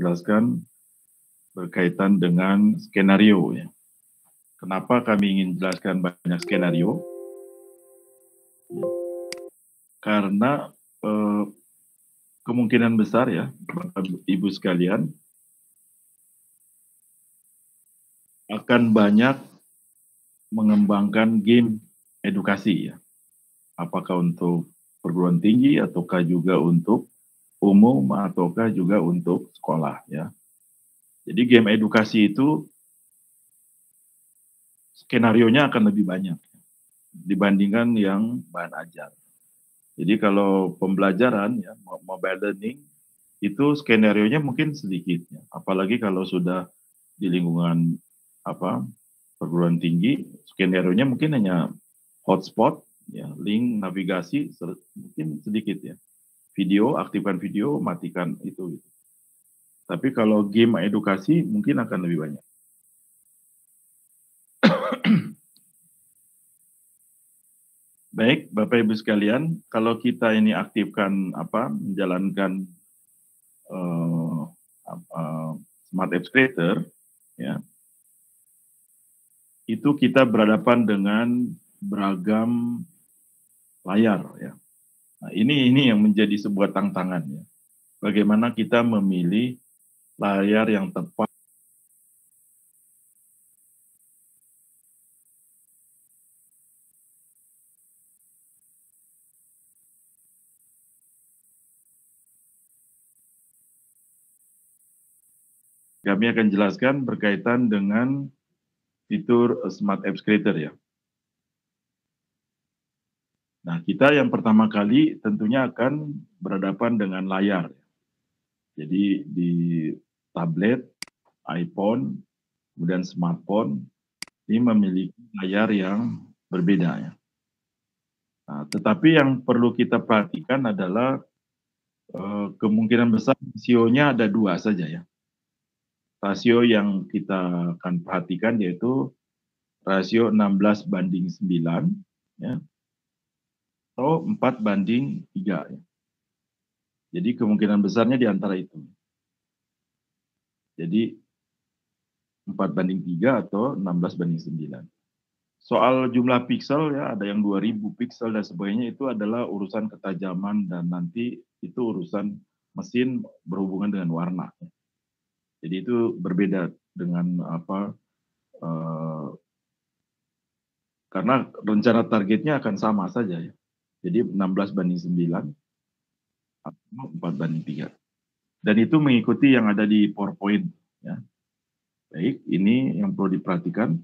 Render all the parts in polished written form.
menjelaskan berkaitan dengan skenario ya. Kenapa kami ingin jelaskan banyak skenario? Karena kemungkinan besar ya, Bapak Ibu sekalian, akan banyak mengembangkan game edukasi ya. Apakah untuk perguruan tinggi ataukah juga untuk umum ataukah juga untuk sekolah ya. Jadi game edukasi itu skenarionya akan lebih banyak dibandingkan yang bahan ajar. Jadi kalau pembelajaran ya mobile learning itu skenarionya mungkin sedikit ya. Apalagi kalau sudah di lingkungan perguruan tinggi, skenarionya mungkin hanya hotspot ya, link navigasi mungkin sedikit ya. Video, aktifkan video, matikan itu. Tapi kalau game edukasi mungkin akan lebih banyak. Baik, Bapak Ibu sekalian, kalau kita ini aktifkan menjalankan Smart Apps Creator, ya, itu kita berhadapan dengan beragam layar, ya. Nah, ini yang menjadi sebuah tantangan, ya. Bagaimana kita memilih layar yang tepat. Kami akan jelaskan berkaitan dengan fitur Smart Apps Creator ya. Nah, kita yang pertama kali tentunya akan berhadapan dengan layar. Jadi di tablet, iPhone, kemudian smartphone, ini memiliki layar yang berbeda ya. Nah, tetapi yang perlu kita perhatikan adalah kemungkinan besar rasionya ada dua saja ya. Rasio yang kita akan perhatikan yaitu rasio 16:9 ya, atau 4:3 ya. Jadi kemungkinan besarnya di antara itu. Jadi 4:3 atau 16:9. Soal jumlah piksel ya, ada yang 2000 piksel dan sebagainya, itu adalah urusan ketajaman dan nanti itu urusan mesin berhubungan dengan warna. Jadi itu berbeda dengan karena rencana targetnya akan sama saja ya. Jadi 16:9 atau 4:3. Dan itu mengikuti yang ada di PowerPoint ya. Baik, ini yang perlu diperhatikan.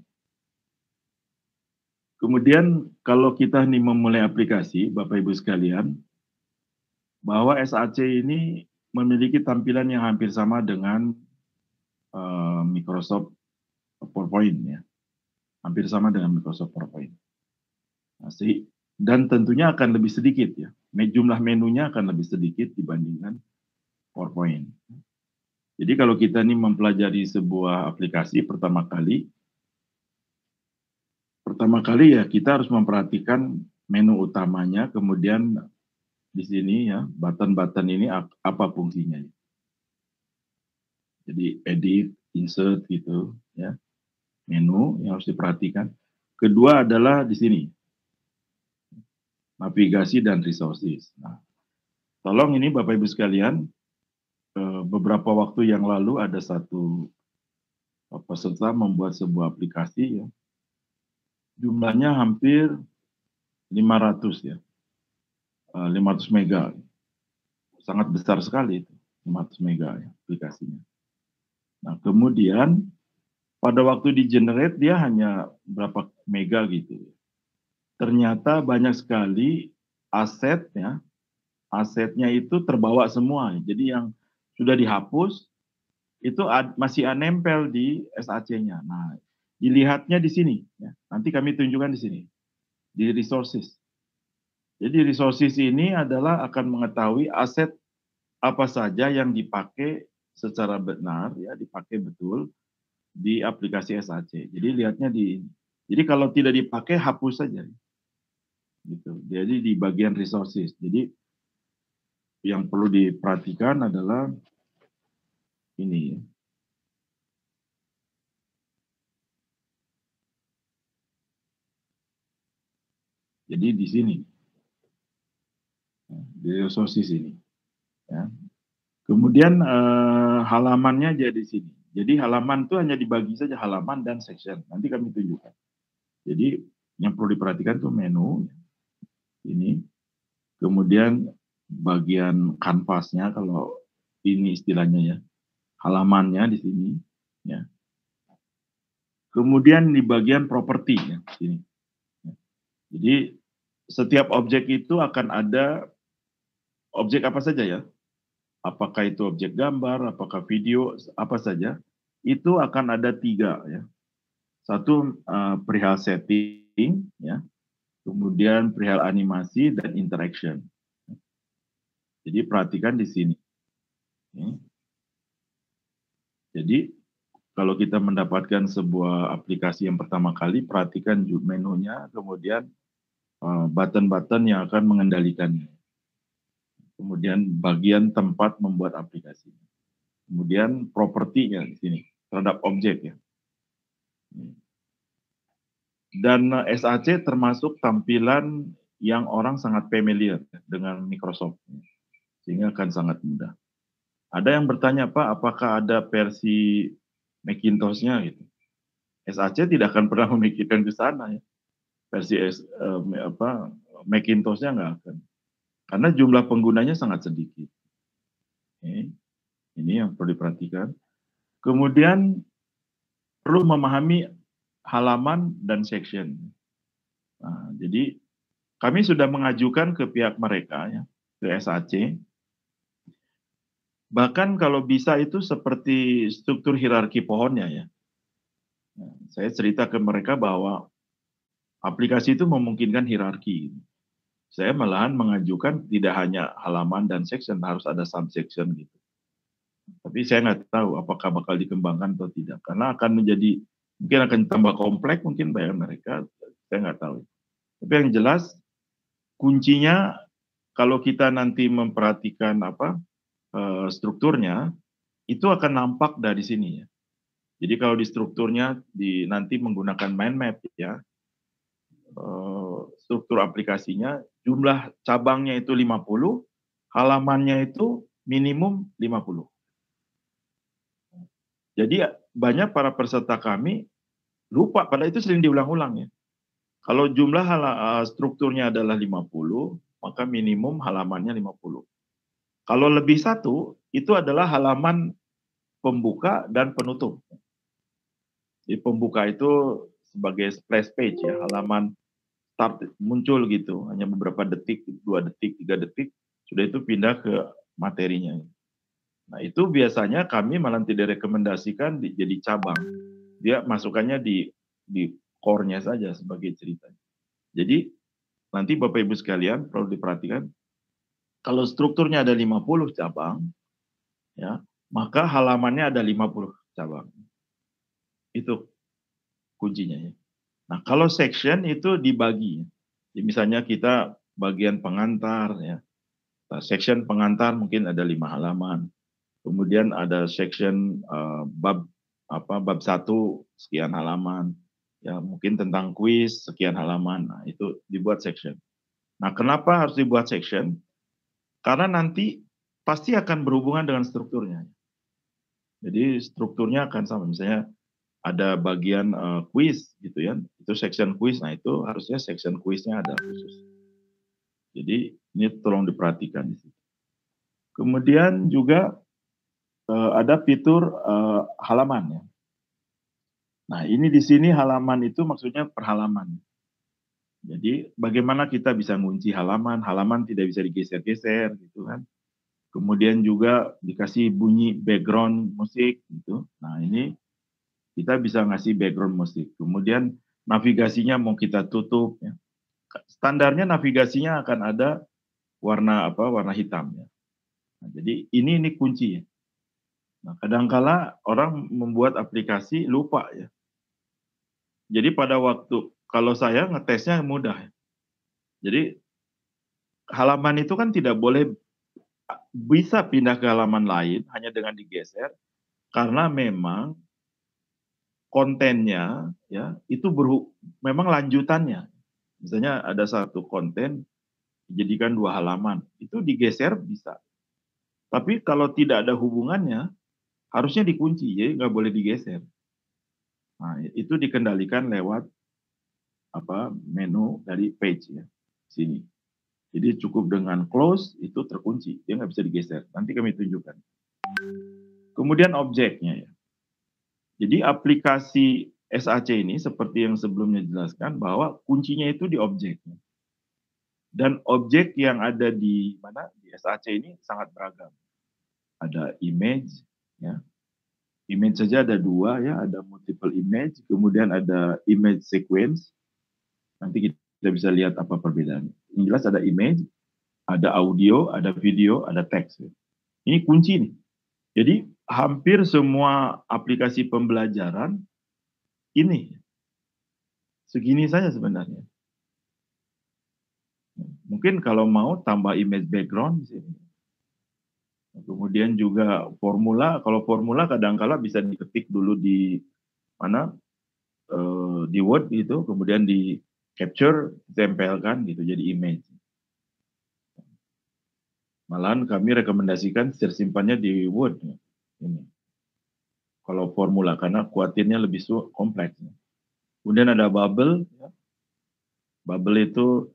Kemudian kalau kita nih memulai aplikasi, Bapak Ibu sekalian, bahwa SAC ini memiliki tampilan yang hampir sama dengan Microsoft PowerPoint ya. Hampir sama dengan Microsoft PowerPoint. Nah, dan tentunya akan lebih sedikit ya. Jumlah menunya akan lebih sedikit dibandingkan PowerPoint. Jadi kalau kita nih mempelajari sebuah aplikasi pertama kali ya kita harus memperhatikan menu utamanya, kemudian di sini ya button-button ini apa fungsinya. Jadi edit, insert gitu ya. Menu yang harus diperhatikan. Kedua adalah di sini navigasi dan resources. Nah, tolong ini Bapak Ibu sekalian, beberapa waktu yang lalu ada satu peserta membuat sebuah aplikasi ya. Jumlahnya hampir 500 ya. 500 mega. Sangat besar sekali itu, 500 mega ya aplikasinya. Nah, kemudian pada waktu di generate dia hanya berapa mega gitu. Ternyata banyak sekali asetnya itu terbawa semua. Jadi yang sudah dihapus itu masih nempel di SAC-nya. Nah, dilihatnya di sini ya. Nanti kami tunjukkan di sini. Di resources. Jadi resources ini adalah akan mengetahui aset apa saja yang dipakai secara benar ya, dipakai betul di aplikasi SAC. Jadi lihatnya jadi kalau tidak dipakai hapus saja. Gitu. Jadi di bagian resources. Jadi yang perlu diperhatikan adalah ini ya. Jadi di sini, di resources ini. Ya. Kemudian halamannya jadi di sini. Jadi halaman itu hanya dibagi saja halaman dan section. Nanti kami tunjukkan. Jadi yang perlu diperhatikan itu menu ini. Kemudian bagian kanvasnya kalau ini istilahnya ya. Halamannya di sini ya. Kemudian di bagian properti ya, sini. Jadi setiap objek itu akan ada objek apa saja ya. Apakah itu objek gambar, apakah video, apa saja. Itu akan ada 3 ya. Satu perihal setting ya. Kemudian perihal animasi dan interaction. Jadi perhatikan di sini. Jadi kalau kita mendapatkan sebuah aplikasi yang pertama kali, perhatikan menunya, kemudian button-button yang akan mengendalikannya. Kemudian bagian tempat membuat aplikasi. Kemudian propertinya di sini, terhadap objek ya. Dan SAC termasuk tampilan yang orang sangat familiar dengan Microsoft. Sehingga akan sangat mudah. Ada yang bertanya, Pak, apakah ada versi Macintosh-nya gitu. SAC tidak akan pernah memikirkan ke sana ya. Versi Macintosh-nya nggak akan. Karena jumlah penggunanya sangat sedikit. Ini yang perlu diperhatikan. Kemudian perlu memahami halaman dan section. Nah, jadi kami sudah mengajukan ke pihak mereka ya, ke SAC. Bahkan kalau bisa itu seperti struktur hierarki pohonnya ya. Nah, saya cerita ke mereka bahwa aplikasi itu memungkinkan hierarki. Saya malahan mengajukan tidak hanya halaman dan section, harus ada subsection gitu. Tapi saya nggak tahu apakah bakal dikembangkan atau tidak. Karena akan menjadi, mungkin akan tambah kompleks mungkin bayar mereka, saya nggak tahu. Tapi yang jelas, kuncinya kalau kita nanti memperhatikan strukturnya, itu akan nampak dari sini ya. Jadi kalau di strukturnya nanti menggunakan mind map ya, struktur aplikasinya, jumlah cabangnya itu 50, halamannya itu minimum 50. Jadi banyak para peserta kami lupa, pada itu sering diulang-ulang ya. Kalau jumlah strukturnya adalah 50, maka minimum halamannya 50. Kalau lebih satu, itu adalah halaman pembuka dan penutup. Di pembuka itu sebagai splash page ya, halaman start muncul gitu, hanya beberapa detik, 2 detik, 3 detik, sudah itu pindah ke materinya. Nah itu biasanya kami malah tidak rekomendasikan jadi cabang. Dia masukannya di core-nya saja sebagai cerita. Jadi nanti Bapak Ibu sekalian perlu diperhatikan, kalau strukturnya ada 50 cabang, ya, maka halamannya ada 50 cabang. Itu kuncinya ya. Nah, kalau section itu dibagi. Jadi misalnya kita bagian pengantar ya. Nah, section pengantar mungkin ada 5 halaman. Kemudian ada section bab 1 sekian halaman. Ya, mungkin tentang kuis sekian halaman. Nah, itu dibuat section. Nah, kenapa harus dibuat section? Karena nanti pasti akan berhubungan dengan strukturnya. Jadi strukturnya akan sama. Misalnya ada bagian kuis gitu ya, itu section kuis. Nah itu harusnya section kuisnya ada khusus. Jadi ini tolong diperhatikan di situ. Kemudian juga ada fitur halaman ya. Nah ini di sini halaman itu maksudnya per halaman. Jadi bagaimana kita bisa ngunci halaman, halaman tidak bisa digeser-geser gitu kan. Kemudian juga dikasih bunyi background musik gitu. Nah ini kita bisa ngasih background musik. Kemudian navigasinya mau kita tutup ya. Standarnya navigasinya akan ada warna hitam ya. Nah, jadi ini kunci ya. Nah, kadangkala orang membuat aplikasi lupa ya. Jadi pada waktu kalau saya ngetesnya mudah ya. Jadi halaman itu kan tidak boleh bisa pindah ke halaman lain hanya dengan digeser, karena memang kontennya ya itu memang lanjutannya. Misalnya ada satu konten dijadikan 2 halaman, itu digeser bisa. Tapi kalau tidak ada hubungannya, harusnya dikunci, jadi nggak boleh digeser. Nah, itu dikendalikan lewat menu dari page ya, sini. Jadi cukup dengan close itu terkunci, dia nggak bisa digeser. Nanti kami tunjukkan. Kemudian objeknya ya. Jadi aplikasi SAC ini seperti yang sebelumnya dijelaskan bahwa kuncinya itu di objeknya. Dan objek yang ada di mana di SAC ini sangat beragam. Ada image, ya. Image saja ada 2 ya, ada multiple image, kemudian ada image sequence. Nanti kita bisa lihat apa perbedaannya. Yang jelas ada image, ada audio, ada video, ada teks. Ini kunci nih. Jadi hampir semua aplikasi pembelajaran ini segini saja sebenarnya. Mungkin kalau mau tambah image background di sini. Kemudian juga formula, kalau formula kadang-kala bisa diketik dulu di mana di Word gitu, kemudian di capture, tempelkan gitu jadi image. Malahan kami rekomendasikan tersimpannya di Word. Ini. Kalau formula, karena khawatirnya lebih kompleks. Kemudian ada bubble. Ya. Bubble itu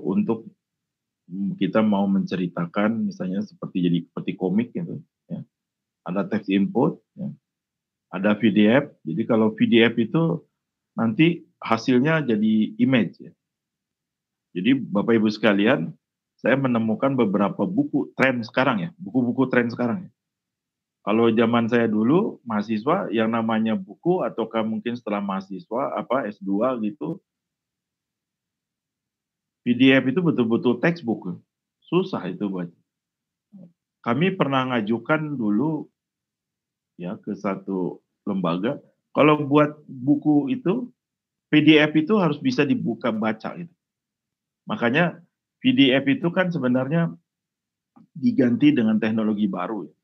untuk kita mau menceritakan, misalnya seperti komik gitu. Ya. Ada text input. Ya. Ada PDF. Jadi kalau PDF itu nanti hasilnya jadi image. Ya. Jadi Bapak Ibu sekalian, saya menemukan beberapa buku tren sekarang ya, buku-buku tren sekarang ya. Kalau zaman saya dulu mahasiswa yang namanya buku ataukah mungkin setelah mahasiswa S2 gitu, PDF itu betul-betul textbook. Susah itu buat. Kami pernah ngajukan dulu ya ke satu lembaga, kalau buat buku itu PDF itu harus bisa dibuka baca gitu. Makanya PDF itu kan sebenarnya diganti dengan teknologi baru ya.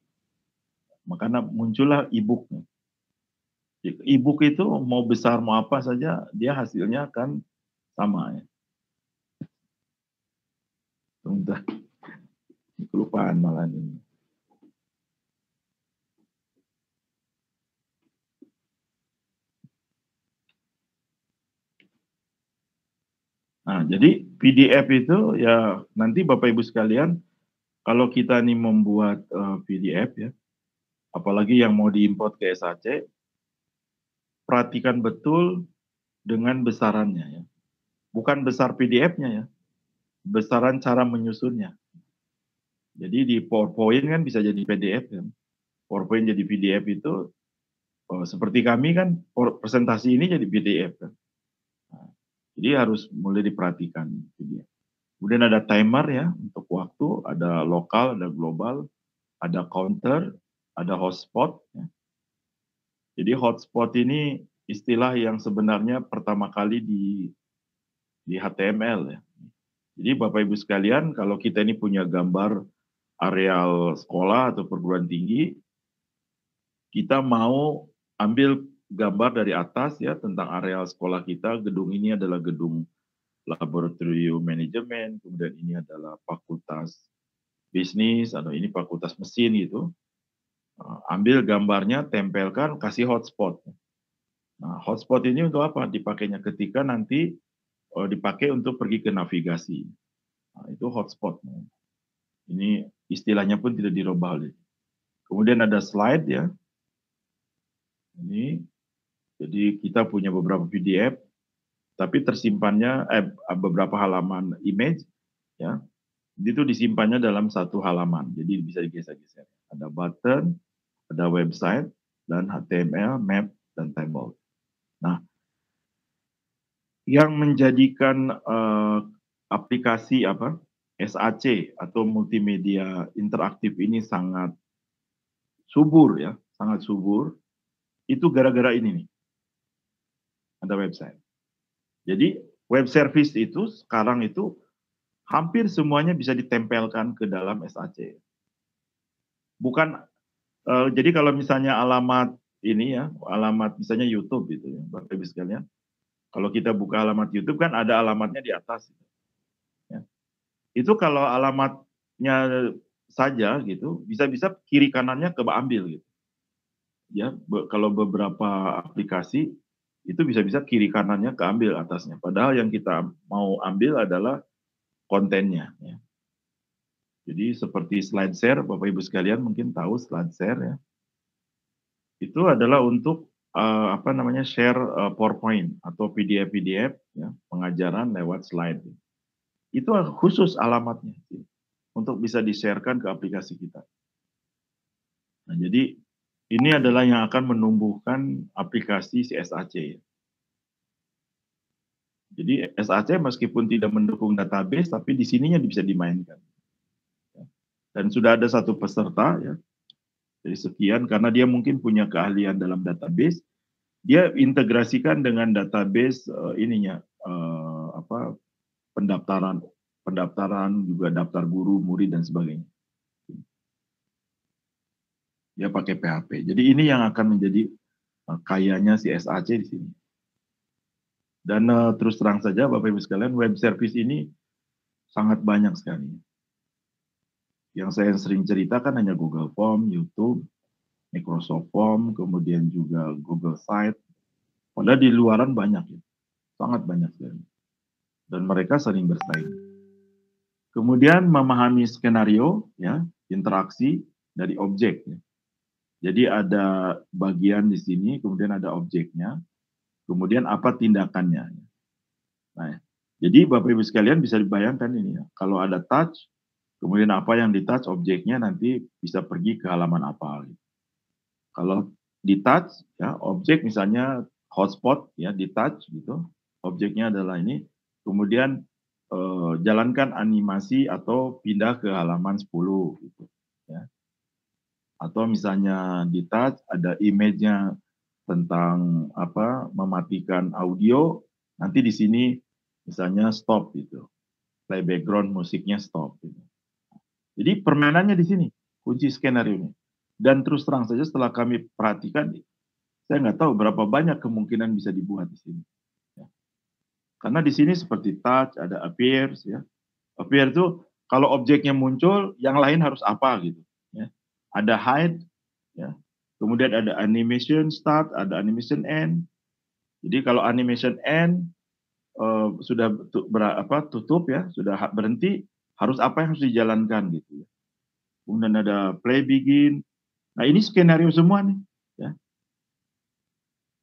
Makanya muncullah e-book. E-book itu mau besar mau apa saja, dia hasilnya akan sama ya. Sebentar, kelupaan malah ini. Nah, jadi PDF itu ya nanti Bapak Ibu sekalian, kalau kita nih membuat PDF ya, apalagi yang mau diimport ke SAC, perhatikan betul dengan besarannya ya. Bukan besar PDF-nya ya, besaran cara menyusunnya. Jadi di PowerPoint kan bisa jadi PDF kan. PowerPoint jadi PDF itu seperti kami kan presentasi ini jadi PDF kan. Nah, jadi harus mulai diperhatikan PDF. Kemudian ada timer ya untuk waktu, ada lokal, ada global, ada counter, ada hotspot. Ya. Jadi hotspot ini istilah yang sebenarnya pertama kali di HTML ya. Jadi Bapak Ibu sekalian, kalau kita ini punya gambar areal sekolah atau perguruan tinggi, kita mau ambil gambar dari atas ya tentang areal sekolah kita. Gedung ini adalah gedung laboratorium manajemen, kemudian ini adalah fakultas bisnis, atau ini fakultas mesin gitu. Ambil gambarnya, tempelkan, kasih hotspot. Nah, hotspot ini untuk apa? Dipakainya ketika nanti dipakai untuk pergi ke navigasi. Nah, itu hotspot. Ini istilahnya pun tidak dirubah. Kemudian ada slide ya. Ini, jadi kita punya beberapa PDF, tapi tersimpannya beberapa halaman image, ya. Itu disimpannya dalam satu halaman, jadi bisa digeser-geser. Ada button, ada website, dan HTML, map, dan table. Nah, yang menjadikan aplikasi SAC atau multimedia interaktif ini sangat subur ya, sangat subur, itu gara-gara ini nih. Ada website. Jadi web service itu sekarang itu hampir semuanya bisa ditempelkan ke dalam SAC. Bukan Jadi kalau misalnya alamat ini ya, alamat misalnya YouTube gitu ya, Bapak Ibu sekalian, kalau kita buka alamat YouTube kan ada alamatnya di atas gitu, ya. Itu kalau alamatnya saja gitu, bisa-bisa kiri kanannya keambil gitu, ya. Kalau beberapa aplikasi, itu bisa-bisa kiri kanannya keambil atasnya, padahal yang kita mau ambil adalah kontennya, ya. Jadi seperti slide share, Bapak Ibu sekalian mungkin tahu slide share ya. Itu adalah untuk, apa namanya, share, PowerPoint atau PDF-PDF ya, pengajaran lewat slide. Itu khusus alamatnya, untuk bisa di-share-kan ke aplikasi kita. Nah, jadi ini adalah yang akan menumbuhkan aplikasi si SAC ya. Jadi SAC meskipun tidak mendukung database, tapi di sininya bisa dimainkan. Dan sudah ada satu peserta ya, dari sekian karena dia mungkin punya keahlian dalam database, dia integrasikan dengan database, ininya, apa, pendaftaran pendaftaran, juga daftar guru, murid, dan sebagainya. Dia pakai PHP. Jadi ini yang akan menjadi, kayanya si SAC di sini. Dan, terus terang saja Bapak Ibu sekalian, web service ini sangat banyak sekali. Yang saya sering ceritakan hanya Google Form, YouTube, Microsoft Form, kemudian juga Google Site. Padahal di luaran banyak ya, sangat banyak sekali. Dan mereka sering bersaing. Kemudian memahami skenario, ya, interaksi dari objek. Ya. Jadi ada bagian di sini, kemudian ada objeknya, kemudian apa tindakannya. Nah, jadi Bapak Ibu sekalian bisa dibayangkan ini ya, kalau ada touch, kemudian apa yang di touch objeknya nanti bisa pergi ke halaman apa. Gitu. Kalau di touch, ya objek misalnya hotspot, ya di touch gitu, objeknya adalah ini, kemudian jalankan animasi atau pindah ke halaman 10 gitu ya. Atau misalnya di touch ada image-nya tentang apa, mematikan audio, nanti di sini misalnya stop gitu. Play background musiknya stop gitu. Jadi permainannya di sini, kunci skenario ini. Dan terus terang saja setelah kami perhatikan, saya nggak tahu berapa banyak kemungkinan bisa dibuat di sini. Ya. Karena di sini seperti touch, ada appears ya. Appear itu kalau objeknya muncul, yang lain harus apa gitu. Ya. Ada hide, ya. Kemudian ada animation start, ada animation end. Jadi kalau animation end sudah tutup ya, sudah berhenti, harus apa yang harus dijalankan gitu ya. Kemudian ada play begin. Nah ini skenario semua nih. Ya.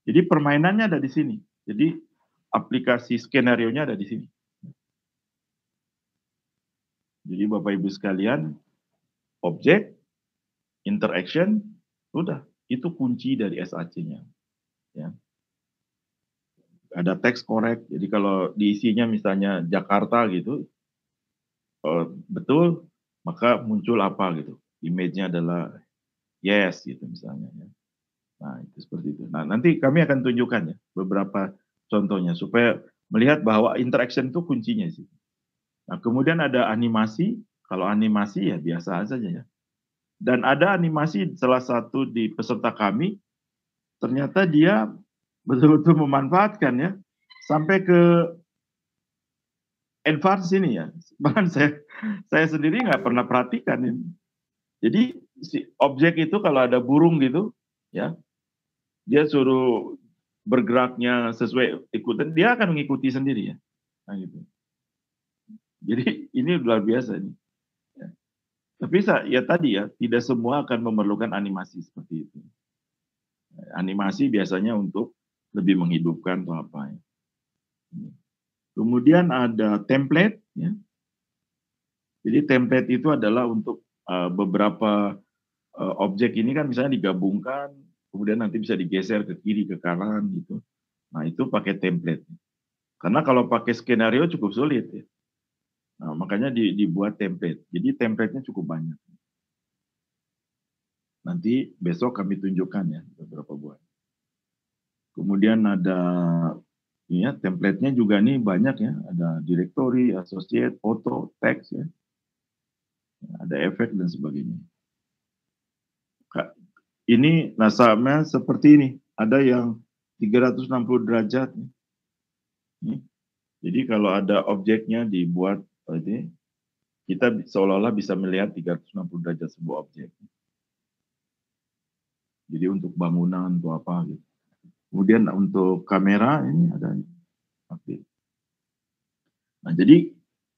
Jadi permainannya ada di sini. Jadi aplikasi skenario-nya ada di sini. Jadi Bapak Ibu sekalian, objek, interaction, udah itu kunci dari SAC-nya. Ya. Ada text correct. Jadi kalau diisinya misalnya Jakarta gitu, betul, maka muncul apa gitu. Image-nya adalah yes gitu misalnya. Ya. Nah itu seperti itu. Nah nanti kami akan tunjukkan ya beberapa contohnya supaya melihat bahwa interaction itu kuncinya sih. Nah kemudian ada animasi. Kalau animasi ya biasa saja ya. Dan ada animasi salah satu di peserta kami, ternyata dia betul-betul memanfaatkan ya sampai ke advance ini ya. Bahkan saya sendiri nggak pernah perhatikan ini. Jadi si objek itu kalau ada burung gitu, ya, dia suruh bergeraknya sesuai ikutan, dia akan mengikuti sendiri ya. Nah, gitu. Jadi ini luar biasa nih. Ya. Tapi ya tadi ya, tidak semua akan memerlukan animasi seperti itu. Animasi biasanya untuk lebih menghidupkan atau apa ya. Kemudian ada template ya. Jadi template itu adalah untuk beberapa objek ini kan misalnya digabungkan, kemudian nanti bisa digeser ke kiri, ke kanan gitu. Nah itu pakai template. Karena kalau pakai skenario cukup sulit ya. Nah, makanya dibuat template. Jadi template-nya cukup banyak. Nanti besok kami tunjukkan ya beberapa buah. Kemudian ada ya template-nya juga nih banyak ya. Ada directory, associate, foto, text ya. Ada efek dan sebagainya. ini nah sama seperti ini, ada yang 360 derajat nih. Jadi kalau ada objeknya dibuat ini, kita seolah-olah bisa melihat 360 derajat sebuah objek. Jadi untuk bangunan, untuk apa gitu. Kemudian untuk kamera ini ada. Oke. Nah, jadi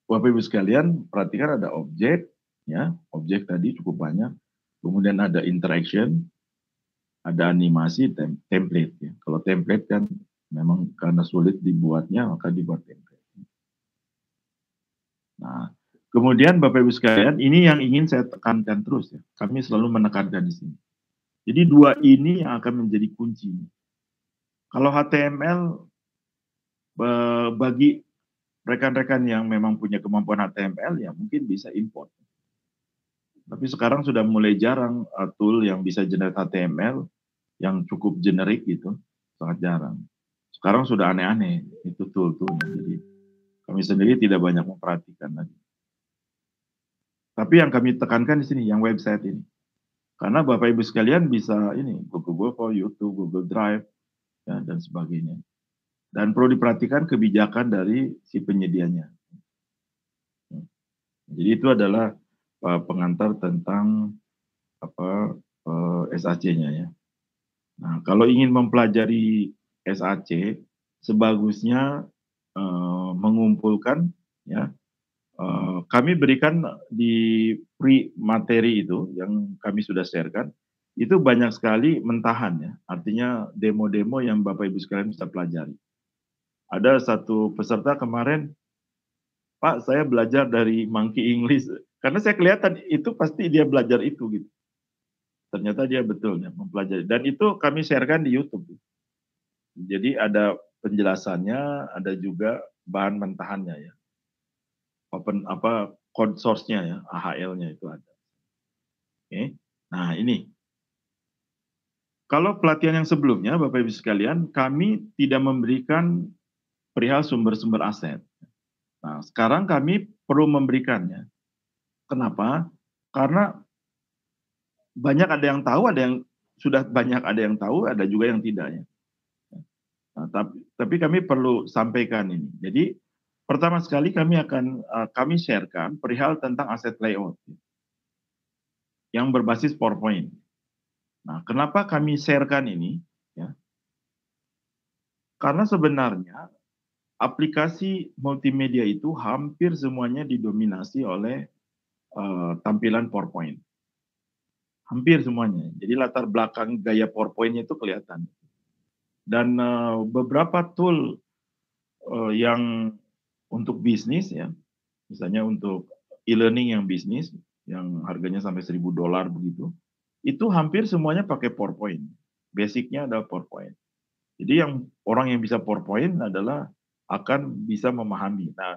Bapak Ibu sekalian, perhatikan ada objek, ya, objek tadi cukup banyak. Kemudian ada interaction, ada animasi, template. Ya. Kalau template kan memang karena sulit dibuatnya, maka dibuat template. Nah, kemudian Bapak Ibu sekalian, ini yang ingin saya tekankan terus ya. Kami selalu menekankan di sini. Jadi dua ini yang akan menjadi kunci. Kalau HTML bagi rekan-rekan yang memang punya kemampuan HTML ya mungkin bisa import. Tapi sekarang sudah mulai jarang tool yang bisa generate HTML yang cukup generik gitu, sangat jarang. Sekarang sudah aneh-aneh itu tool-toolnya. Jadi kami sendiri tidak banyak memperhatikan lagi. Tapi yang kami tekankan di sini, yang website ini. Karena Bapak Ibu sekalian bisa ini, Google Docs, YouTube, Google Drive, ya, dan sebagainya. Dan perlu diperhatikan kebijakan dari si penyedianya. Jadi itu adalah pengantar tentang apa SAC-nya ya. Nah, kalau ingin mempelajari SAC, sebagusnya mengumpulkan ya. Kami berikan di free materi itu yang kami sudah sharekan, itu banyak sekali mentahan ya. Artinya demo-demo yang Bapak Ibu sekalian bisa pelajari. Ada satu peserta kemarin, Pak, saya belajar dari Monkey English. Karena saya kelihatan itu pasti dia belajar itu gitu. Ternyata dia betul ya mempelajari. Dan itu kami sharekan di YouTube. Jadi ada penjelasannya, ada juga bahan mentahannya ya. Open apa code source-nya ya, AHL-nya itu ada. Oke. Nah, ini. Kalau pelatihan yang sebelumnya Bapak Ibu sekalian, kami tidak memberikan perihal sumber-sumber aset. Nah, sekarang kami perlu memberikannya. Kenapa? Karena banyak ada yang tahu, ada yang sudah banyak ada yang tahu, ada juga yang tidak ya. Nah, tapi kami perlu sampaikan ini. Jadi pertama sekali kami akan kami sharekan perihal tentang aset layout yang berbasis PowerPoint. Nah, kenapa kami sharekan ini? Ya, karena sebenarnya aplikasi multimedia itu hampir semuanya didominasi oleh tampilan PowerPoint. Hampir semuanya. Jadi latar belakang gaya PowerPoint-nya itu kelihatan. Dan beberapa tool yang untuk bisnis ya, misalnya untuk e-learning yang bisnis, yang harganya sampai $1.000 begitu, itu hampir semuanya pakai PowerPoint. Basicnya adalah PowerPoint. Jadi yang orang yang bisa PowerPoint adalah akan bisa memahami. Nah,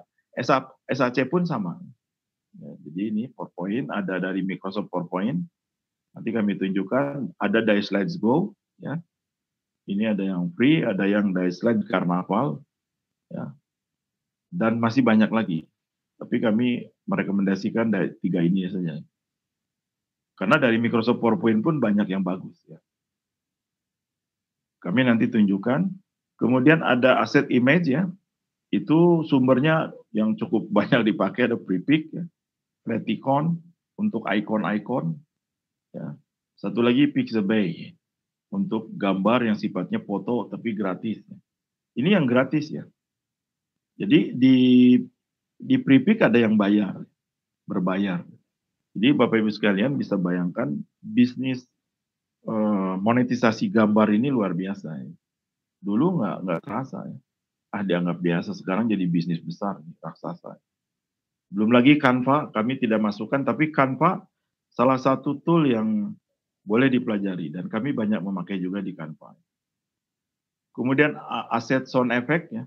SAC pun sama. Ya, jadi ini PowerPoint ada dari Microsoft PowerPoint. Nanti kami tunjukkan ada dari Slides Go. Ya, ini ada yang free, ada yang dari Slide Carnaval. Ya, dan masih banyak lagi. Tapi kami merekomendasikan dari 3 ini saja. Karena dari Microsoft PowerPoint pun banyak yang bagus. Ya. Kami nanti tunjukkan. Kemudian ada aset image ya. Itu sumbernya yang cukup banyak dipakai ada Prepik, ya, Reticon untuk ikon-ikon, ya. Satu lagi Pixabay untuk gambar yang sifatnya foto tapi gratis. Ini yang gratis ya. Jadi di Prepik ada yang berbayar. Jadi Bapak Ibu sekalian bisa bayangkan bisnis monetisasi gambar ini luar biasa. Ya. Dulu nggak terasa ya. Dianggap biasa, sekarang jadi bisnis besar, raksasa. Belum lagi Canva, kami tidak masukkan, tapi Canva salah satu tool yang boleh dipelajari, dan kami banyak memakai juga di Canva. Kemudian aset sound effect, ya.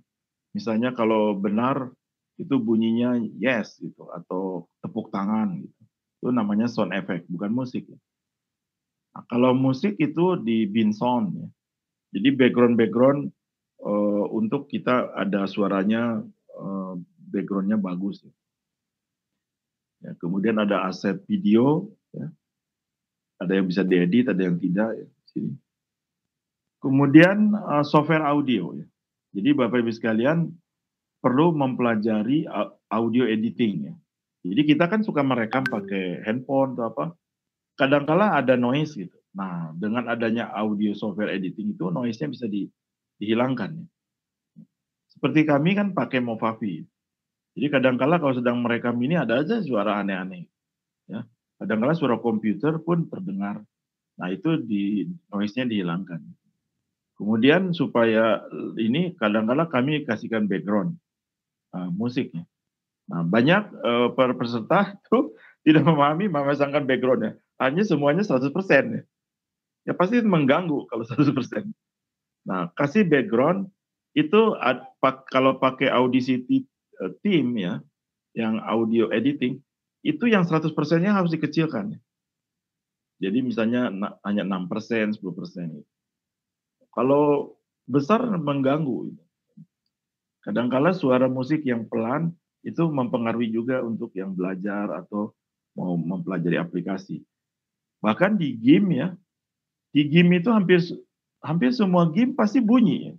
Misalnya kalau benar, itu bunyinya yes, gitu, atau tepuk tangan, gitu. Itu namanya sound effect, bukan musik. Ya. Nah, kalau musik itu di bin sound, ya. Jadi background untuk kita ada suaranya, backgroundnya bagus. Ya. Ya, kemudian ada aset video, ya. Ada yang bisa diedit, ada yang tidak ya, sini. Kemudian, software audio ya. Jadi Bapak Ibu sekalian perlu mempelajari audio editing ya. Jadi kita kan suka merekam pakai handphone atau apa, kadangkala ada noise gitu. Nah, dengan adanya audio software editing itu noise-nya bisa dihilangkan ya. Seperti kami kan pakai Movavi. Jadi kadangkala kalau sedang merekam ini ada aja suara aneh-aneh ya. Kadangkala suara komputer pun terdengar. Nah, itu noise-nya dihilangkan. Kemudian supaya ini kadangkala kami kasihkan background musiknya. Nah, banyak peserta itu tidak memahami memasangkan background-nya. Hanya semuanya 100% ya. Ya pasti mengganggu kalau 100%. Nah, kasih background itu kalau pakai Audacity Team ya, yang audio editing, itu yang 100%-nya harus dikecilkan ya. Jadi misalnya hanya 6%, 10%. Kalau besar mengganggu. Kadangkala suara musik yang pelan itu mempengaruhi juga untuk yang belajar atau mau mempelajari aplikasi. Bahkan di game ya, di game itu hampir semua game pasti bunyi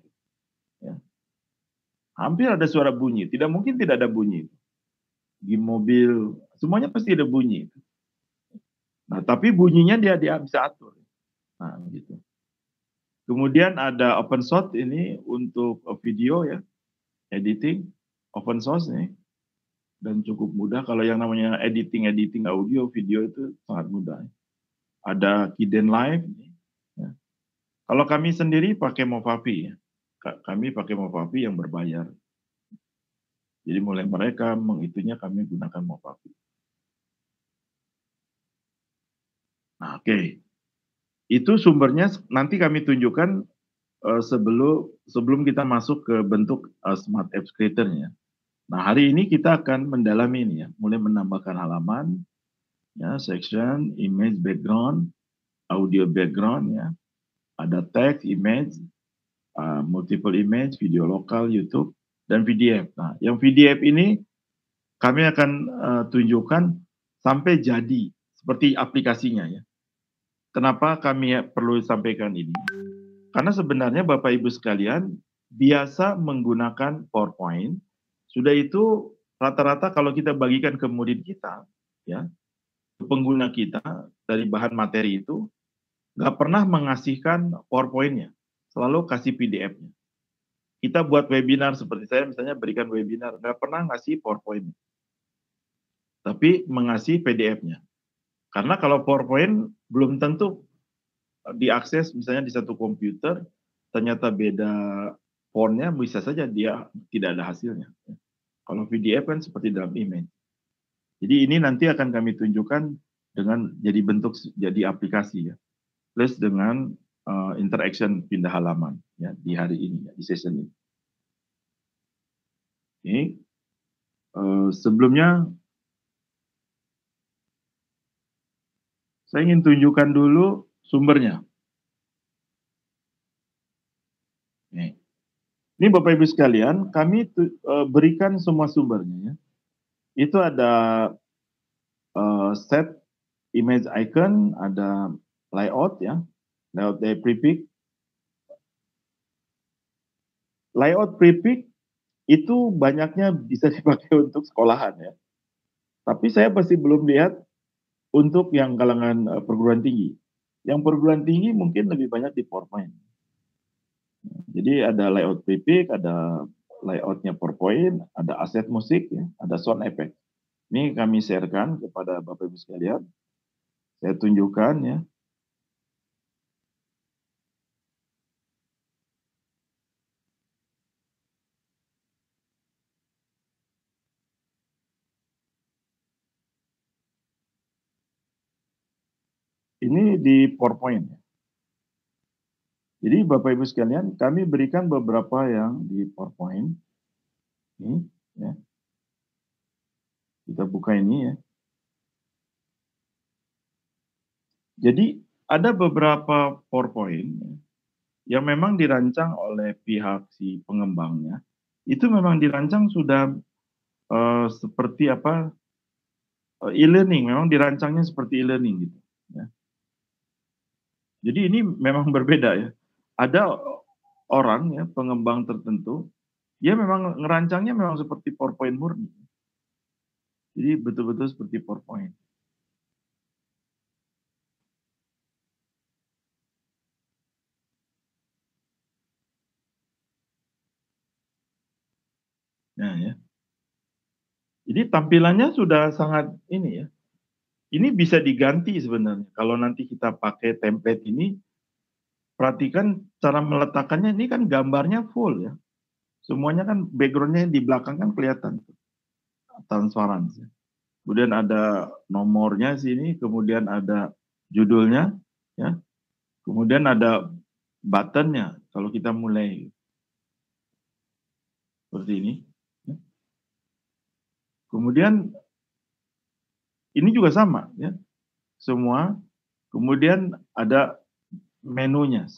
ya. Hampir ada suara bunyi, tidak mungkin tidak ada bunyi. Game mobil, semuanya pasti ada bunyi. Nah, tapi bunyinya dia bisa atur. Nah, gitu. Kemudian ada open source ini untuk video ya, editing, open source nih. Dan cukup mudah. Kalau yang namanya editing audio, video itu sangat mudah. Ada Kdenlive. Ya. Kalau kami sendiri pakai Movavi ya. Kami pakai Movavi yang berbayar. Jadi mulai mereka mengitunya kami gunakan Movavi. Nah, oke. Itu sumbernya nanti kami tunjukkan sebelum kita masuk ke bentuk Smart Apps Creator-nya. Nah, hari ini kita akan mendalami ini ya, mulai menambahkan halaman, ya, section, image background, audio background ya, ada teks, image, multiple image, video lokal, YouTube, dan VDF. Nah, yang VDF ini kami akan tunjukkan sampai jadi seperti aplikasinya ya. Kenapa kami perlu sampaikan ini? Karena sebenarnya Bapak Ibu sekalian biasa menggunakan PowerPoint, sudah itu rata-rata kalau kita bagikan ke murid kita, ya, pengguna kita dari bahan materi itu nggak pernah mengasihkan PowerPoint-nya, selalu kasih PDF-nya. Kita buat webinar seperti saya misalnya berikan webinar, nggak pernah ngasih PowerPoint, tapi mengasih PDF-nya. Karena kalau PowerPoint belum tentu diakses misalnya di satu komputer, ternyata beda font-nya, bisa saja dia tidak ada hasilnya. Kalau PDF kan seperti dalam image. Jadi ini nanti akan kami tunjukkan dengan jadi aplikasi ya. Plus dengan interaction pindah halaman ya di hari ini ya, di session ini. Ini sebelumnya saya ingin tunjukkan dulu sumbernya. Ini Bapak Ibu sekalian, kami berikan semua sumbernya ya. Itu ada set image icon, ada layout ya, layout dari prefix. Layout prefix itu banyaknya bisa dipakai untuk sekolahan ya. Tapi saya masih belum lihat untuk yang kalangan perguruan tinggi. Yang perguruan tinggi mungkin lebih banyak di PowerPoint. Jadi ada layout prefix, ada layoutnya PowerPoint, ada aset musik, ya, ada sound effect. Ini kami sharekan kepada Bapak Ibu sekalian. Saya tunjukkan ya. Ini di PowerPoint. Jadi Bapak Ibu sekalian, kami berikan beberapa yang di PowerPoint. Ini ya. Kita buka ini ya. Jadi ada beberapa PowerPoint yang memang dirancang oleh pihak si pengembangnya. Itu memang dirancang sudah seperti apa e-learning, memang dirancangnya seperti e-learning gitu. Ya. Jadi ini memang berbeda ya. Ada orang ya, pengembang tertentu, dia memang ngerancangnya memang seperti PowerPoint murni. Jadi betul-betul seperti PowerPoint. Nah ya. Jadi tampilannya sudah sangat ini ya. Ini bisa diganti sebenarnya. Kalau nanti kita pakai template ini, perhatikan cara meletakkannya ini kan gambarnya full ya. Semuanya kan backgroundnya di belakang kan kelihatan transparan. Kemudian ada nomornya sini, kemudian ada judulnya, ya. Kemudian ada buttonnya kalau kita mulai seperti ini. Ya. Kemudian ini juga sama, ya. Semua. Kemudian ada menunya,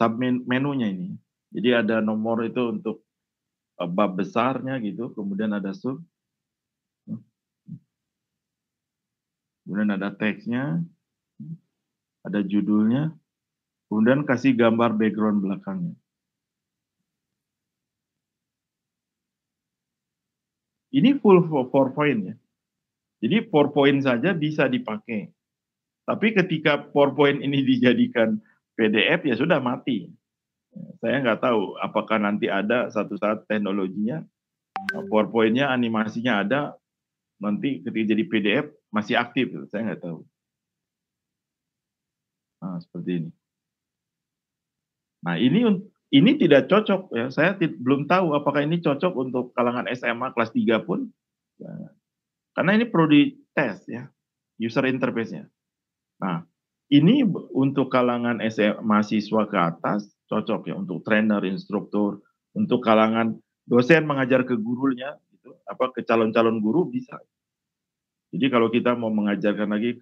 menunya ini. Jadi ada nomor itu untuk bab besarnya gitu, kemudian ada sub, kemudian ada teksnya, ada judulnya, kemudian kasih gambar background belakangnya. Ini full PowerPoint ya. Jadi PowerPoint saja bisa dipakai. Tapi ketika PowerPoint ini dijadikan PDF ya sudah mati. Saya nggak tahu apakah nanti ada satu saat teknologinya, PowerPoint-nya animasinya ada, nanti ketika jadi PDF masih aktif, saya nggak tahu. Nah, seperti ini. Nah, ini tidak cocok ya. Saya belum tahu apakah ini cocok untuk kalangan SMA kelas 3 pun. Ya. Karena ini perlu dites ya, user interface-nya. Nah, ini untuk kalangan mahasiswa ke atas cocok ya untuk trainer, instruktur, untuk kalangan dosen mengajar ke gurunya, gitu, ke calon-calon guru bisa. Jadi kalau kita mau mengajarkan lagi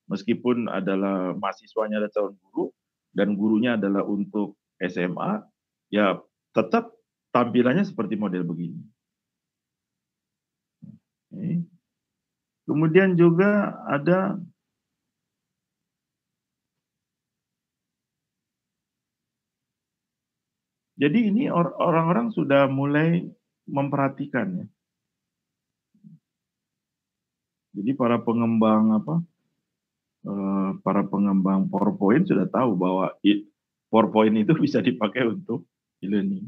meskipun adalah mahasiswanya ada calon guru dan gurunya adalah untuk SMA, ya tetap tampilannya seperti model begini. Oke. Kemudian juga ada jadi ini orang-orang sudah mulai memperhatikan ya. Jadi para pengembang PowerPoint sudah tahu bahwa PowerPoint itu bisa dipakai untuk e-learning.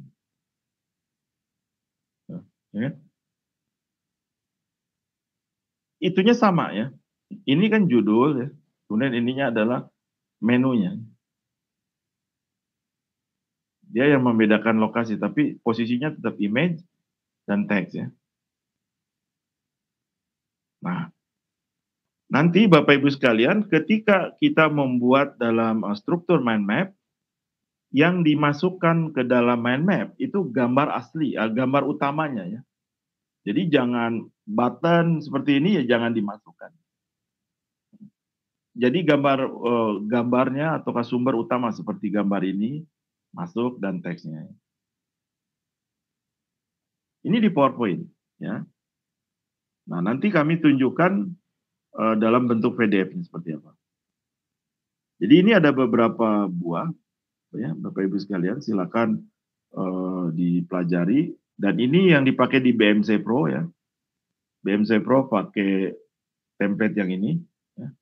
Ya. Itunya sama ya. Ini kan judul ya. Kemudian ininya adalah menunya. Dia yang membedakan lokasi, tapi posisinya tetap image dan teks ya. Nah, nanti Bapak Ibu sekalian, ketika kita membuat dalam struktur mind map, yang dimasukkan ke dalam mind map itu gambar asli, gambar utamanya ya. Jadi jangan button seperti ini ya jangan dimasukkan. Jadi gambarnya atau sumber utama seperti gambar ini masuk dan teksnya. Ini di PowerPoint ya. Nah, nanti kami tunjukkan dalam bentuk PDF seperti apa. Jadi ini ada beberapa buah ya, Bapak Ibu sekalian, silakan dipelajari. Dan ini yang dipakai di BMC Pro ya. BMC Pro pakai template yang ini. Ya.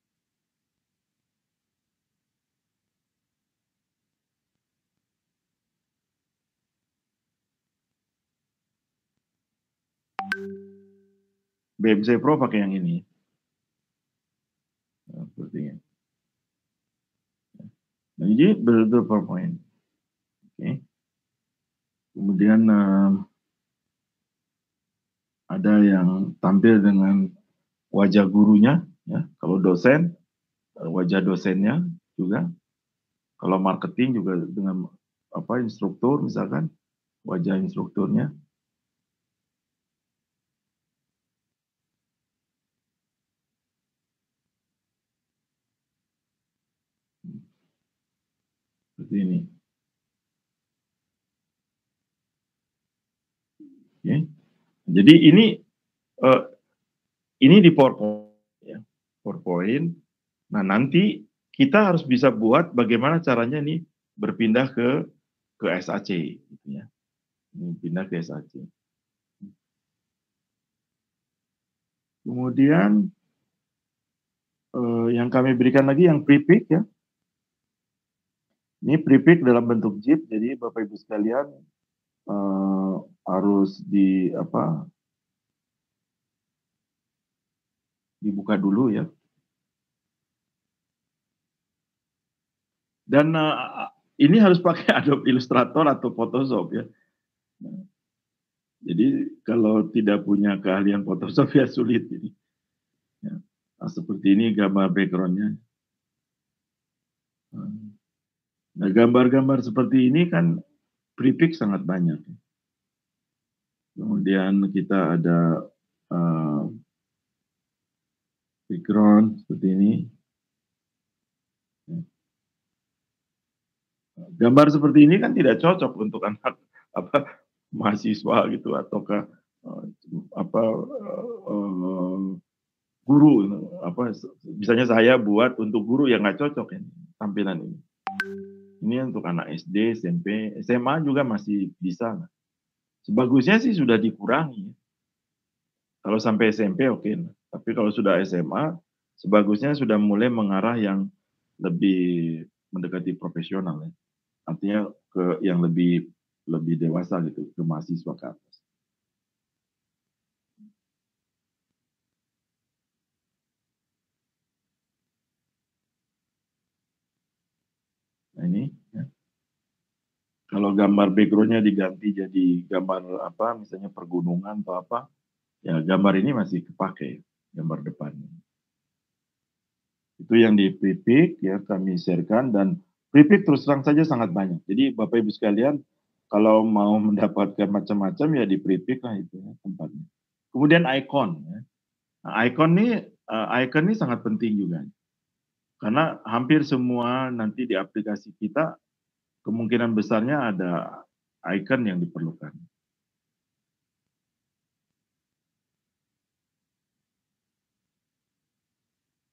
BMC Pro pakai yang ini. Nah, sepertinya. Nah, ini betul-betul PowerPoint. Oke. Kemudian ada yang tampil dengan wajah gurunya, ya. Kalau dosen, wajah dosennya juga. Kalau marketing juga dengan instruktur misalkan, wajah instrukturnya. Seperti ini. Oke. Jadi ini di PowerPoint, ya. PowerPoint. Nah nanti kita harus bisa buat bagaimana caranya nih berpindah ke SAC gitu ya. Ini pindah ke SAC. Kemudian yang kami berikan lagi yang pre-pick ya. Ini pre-pick dalam bentuk zip, jadi Bapak Ibu sekalian harus dibuka dulu ya. Dan ini harus pakai Adobe Illustrator atau Photoshop ya. Jadi kalau tidak punya keahlian Photoshop ya sulit ini. Ya. Nah, seperti ini gambar backgroundnya. Nah, gambar-gambar seperti ini kan pre-pick sangat banyak. Kemudian kita ada background seperti ini. Gambar seperti ini kan tidak cocok untuk anak mahasiswa gitu ataukah guru misalnya saya buat untuk guru yang nggak cocok ya tampilan ini. Ini untuk anak SD, SMP, SMA juga masih bisa. Sebagusnya sih sudah dikurangi. Kalau sampai SMP oke. Tapi kalau sudah SMA, sebagusnya sudah mulai mengarah yang lebih mendekati profesional ya. Artinya ke yang lebih dewasa gitu, ke mahasiswa ke atas. Nah ini ya. Kalau gambar backgroundnya diganti jadi gambar misalnya pergunungan atau apa, ya gambar ini masih kepakai, gambar depannya. Itu yang di pre-pick ya kami sharekan, dan pre-pick terus terang saja sangat banyak. Jadi Bapak Ibu sekalian kalau mau mendapatkan macam-macam ya di pre-pick lah itu ya, tempatnya. Kemudian icon ya. Nah, icon ini sangat penting juga. Karena hampir semua nanti di aplikasi kita kemungkinan besarnya ada icon yang diperlukan.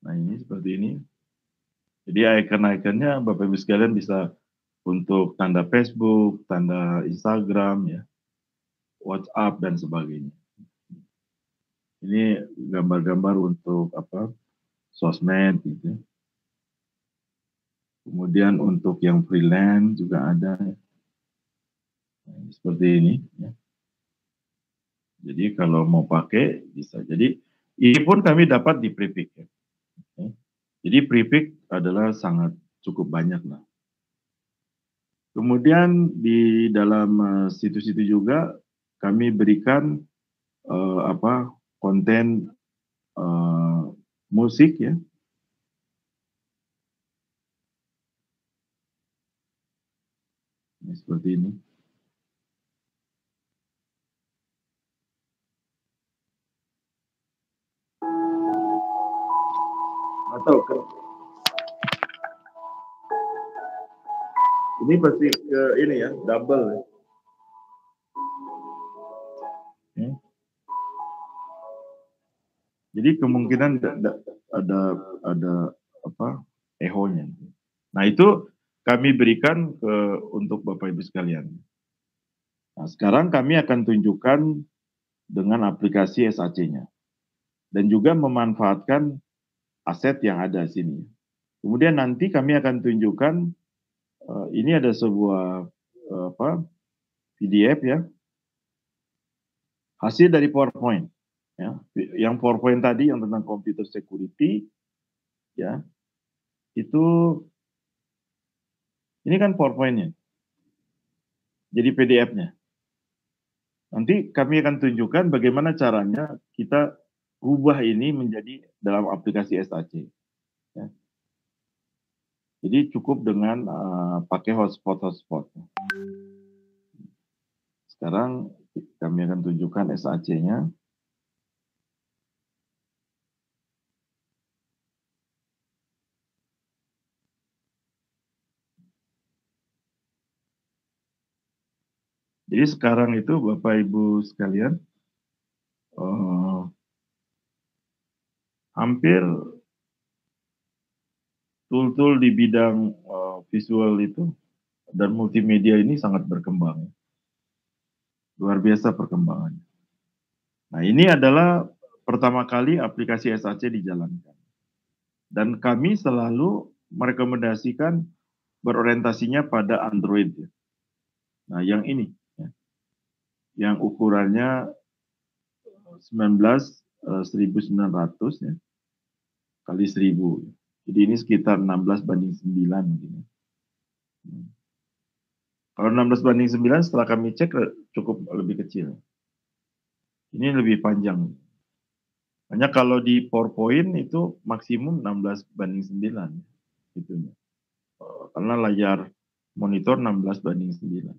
Nah ini seperti ini. Jadi icon-iconnya Bapak Ibu sekalian bisa untuk tanda Facebook, tanda Instagram, ya, WhatsApp dan sebagainya. Ini gambar-gambar untuk sosmed gitu. Kemudian untuk yang freelance juga ada. Nah, seperti ini. Ya. Jadi kalau mau pakai bisa. Jadi ini pun kami dapat di pre-pick. Ya. Jadi pre-pick adalah sangat cukup banyak lah. Kemudian di dalam situs itu juga kami berikan konten musik ya. Ini seperti ini. Atau ini pasti ke ini ya, double ya. Jadi kemungkinan ada echonya. Nah itu kami berikan untuk Bapak Ibu sekalian. Nah sekarang kami akan tunjukkan dengan aplikasi SAC-nya dan juga memanfaatkan aset yang ada di sini. Kemudian nanti kami akan tunjukkan ini ada sebuah PDF ya, hasil dari PowerPoint. Ya, yang PowerPoint tadi yang tentang computer security, ya, itu ini kan PowerPoint-nya, jadi PDF-nya. Nanti kami akan tunjukkan bagaimana caranya kita ubah ini menjadi dalam aplikasi SAC. Ya. Jadi cukup dengan pakai hotspot. Sekarang kami akan tunjukkan SAC-nya. Jadi sekarang itu Bapak Ibu sekalian, hampir tool-tool di bidang visual itu dan multimedia ini sangat berkembang, luar biasa perkembangannya. Nah, ini adalah pertama kali aplikasi SAC dijalankan. Dan kami selalu merekomendasikan berorientasinya pada Android ya. Nah, yang ini ya, yang ukurannya 19.900 ya, kali 1000. Jadi ini sekitar 16:9 mungkin ya. Kalau 16:9 setelah kami cek cukup lebih kecil. Ini lebih panjang. Hanya kalau di PowerPoint itu maksimum 16:9 gitu. Karena layar monitor 16:9.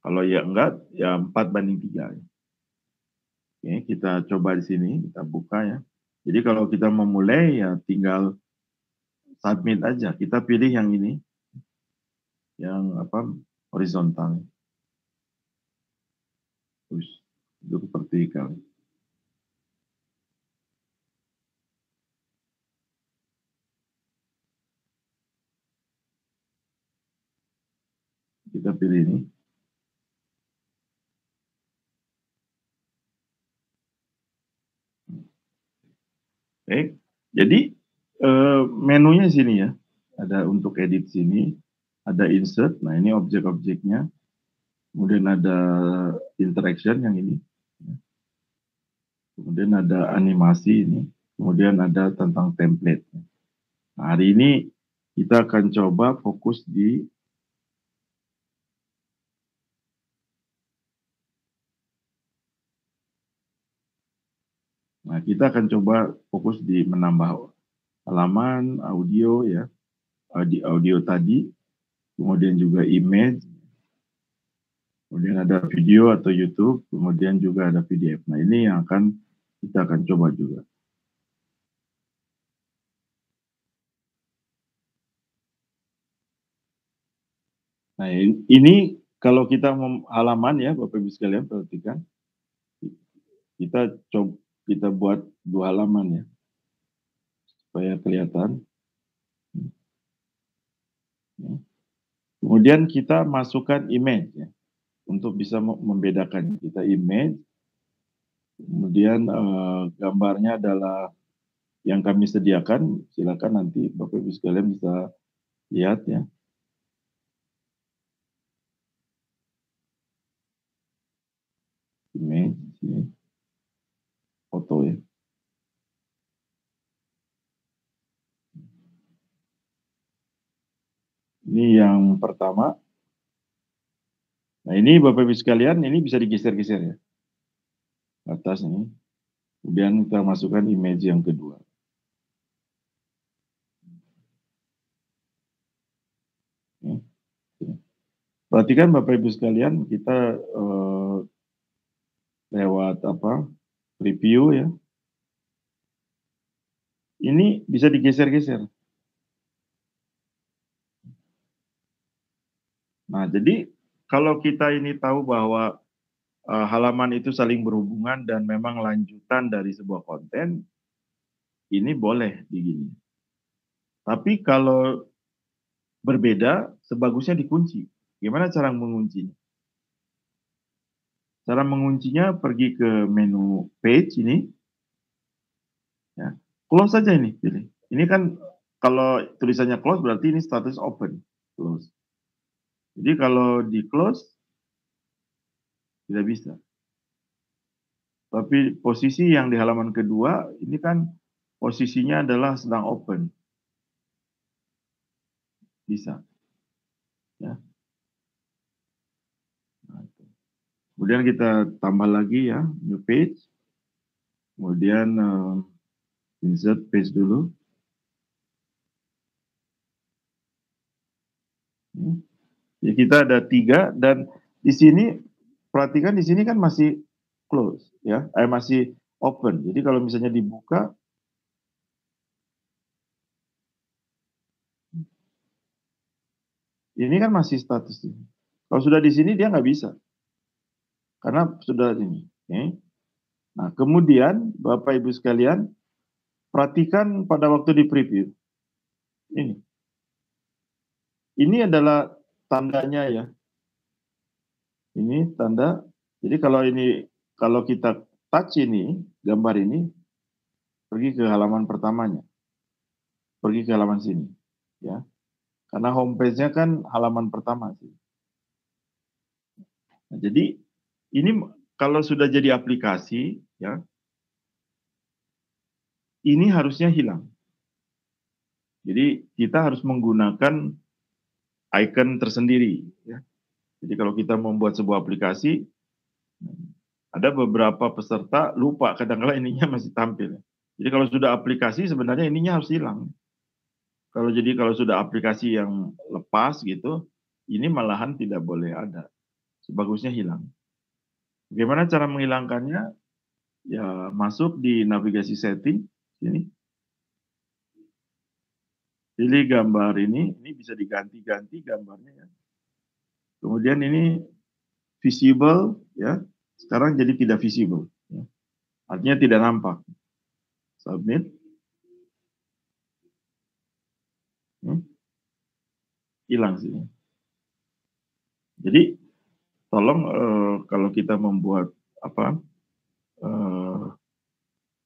Kalau ya enggak ya 4:3. Oke, kita coba di sini, kita buka ya. Jadi kalau kita memulai ya tinggal submit aja. Kita pilih yang ini, yang apa, horizontal. Terus untuk vertikal. Kita pilih ini. Oke, jadi menunya sini ya. Ada untuk edit sini, ada insert. Nah ini objek-objeknya. Kemudian ada interaction yang ini. Kemudian ada animasi ini. Kemudian ada tentang template. Nah, hari ini kita akan coba fokus di kita akan coba fokus di menambah halaman, audio ya, di audio tadi, kemudian juga image, kemudian ada video atau YouTube, kemudian juga ada PDF. Nah ini yang kita akan coba juga. Nah ini kalau kita halaman ya Bapak Ibu sekalian perhatikan, kita buat 2 halaman ya, supaya kelihatan. Kemudian kita masukkan image ya, untuk bisa membedakan. Kita image, kemudian gambarnya adalah yang kami sediakan. Silakan nanti Bapak Ibu sekalian bisa lihat ya. Image, ini foto ya. Ini yang pertama. Nah ini Bapak Ibu sekalian, ini bisa digeser-geser ya, atas ini. Kemudian kita masukkan image yang kedua. Perhatikan Bapak Ibu sekalian, kita lewat apa, preview ya. Ini bisa digeser-geser. Nah jadi kalau kita ini tahu bahwa halaman itu saling berhubungan dan memang lanjutan dari sebuah konten, ini boleh begini. Tapi kalau berbeda, sebagusnya dikunci. Gimana cara menguncinya? Cara menguncinya pergi ke menu page ini, ya. Close saja ini, pilih. Ini kan kalau tulisannya close berarti ini status open, close. Jadi kalau di close tidak bisa. Tapi posisi yang di halaman kedua ini kan posisinya adalah sedang open. Bisa. Ya. Nah, kemudian kita tambah lagi ya, new page. Kemudian insert page dulu. Ya, kita ada 3 dan di sini perhatikan di sini kan masih close ya, masih open. Jadi kalau misalnya dibuka ini kan masih status ini. Kalau sudah di sini dia nggak bisa. Karena sudah ini. Okay. Nah, kemudian Bapak Ibu sekalian perhatikan pada waktu di preview. Ini. Ini adalah tandanya ya. Ini tanda. Jadi kalau kita touch ini, gambar ini, pergi ke halaman pertamanya. Pergi ke halaman sini. Ya. Karena homepage-nya kan halaman pertama sih. Nah, jadi ini kalau sudah jadi aplikasi, ya, ini harusnya hilang. Jadi kita harus menggunakan icon tersendiri. Ya. Jadi kalau kita membuat sebuah aplikasi, ada beberapa peserta lupa kadang-kadang ininya masih tampil. Jadi kalau sudah aplikasi sebenarnya ininya harus hilang. Kalau sudah aplikasi yang lepas gitu, ini malahan tidak boleh ada. Sebagusnya hilang. Bagaimana cara menghilangkannya? Ya masuk di navigasi setting sini. Pilih gambar ini bisa diganti-ganti gambarnya ya. Kemudian ini visible ya. Sekarang jadi tidak visible ya. Artinya tidak nampak. Submit. Hilang sih. Jadi tolong kalau kita membuat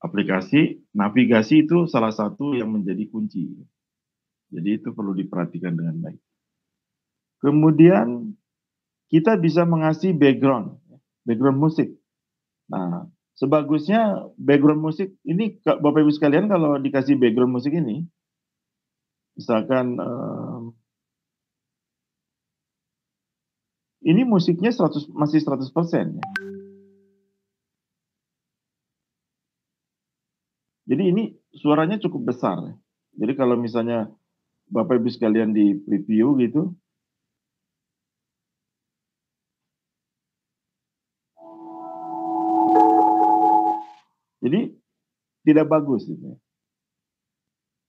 aplikasi, navigasi itu salah satu yang menjadi kunci. Jadi itu perlu diperhatikan dengan baik. Kemudian kita bisa mengasih background musik. Nah, sebagusnya background musik ini Bapak Ibu sekalian kalau dikasih background musik ini, misalkan ini musiknya masih 100% ya. Jadi ini suaranya cukup besar. Jadi kalau misalnya Bapak Ibu sekalian di preview gitu, jadi tidak bagus gitu.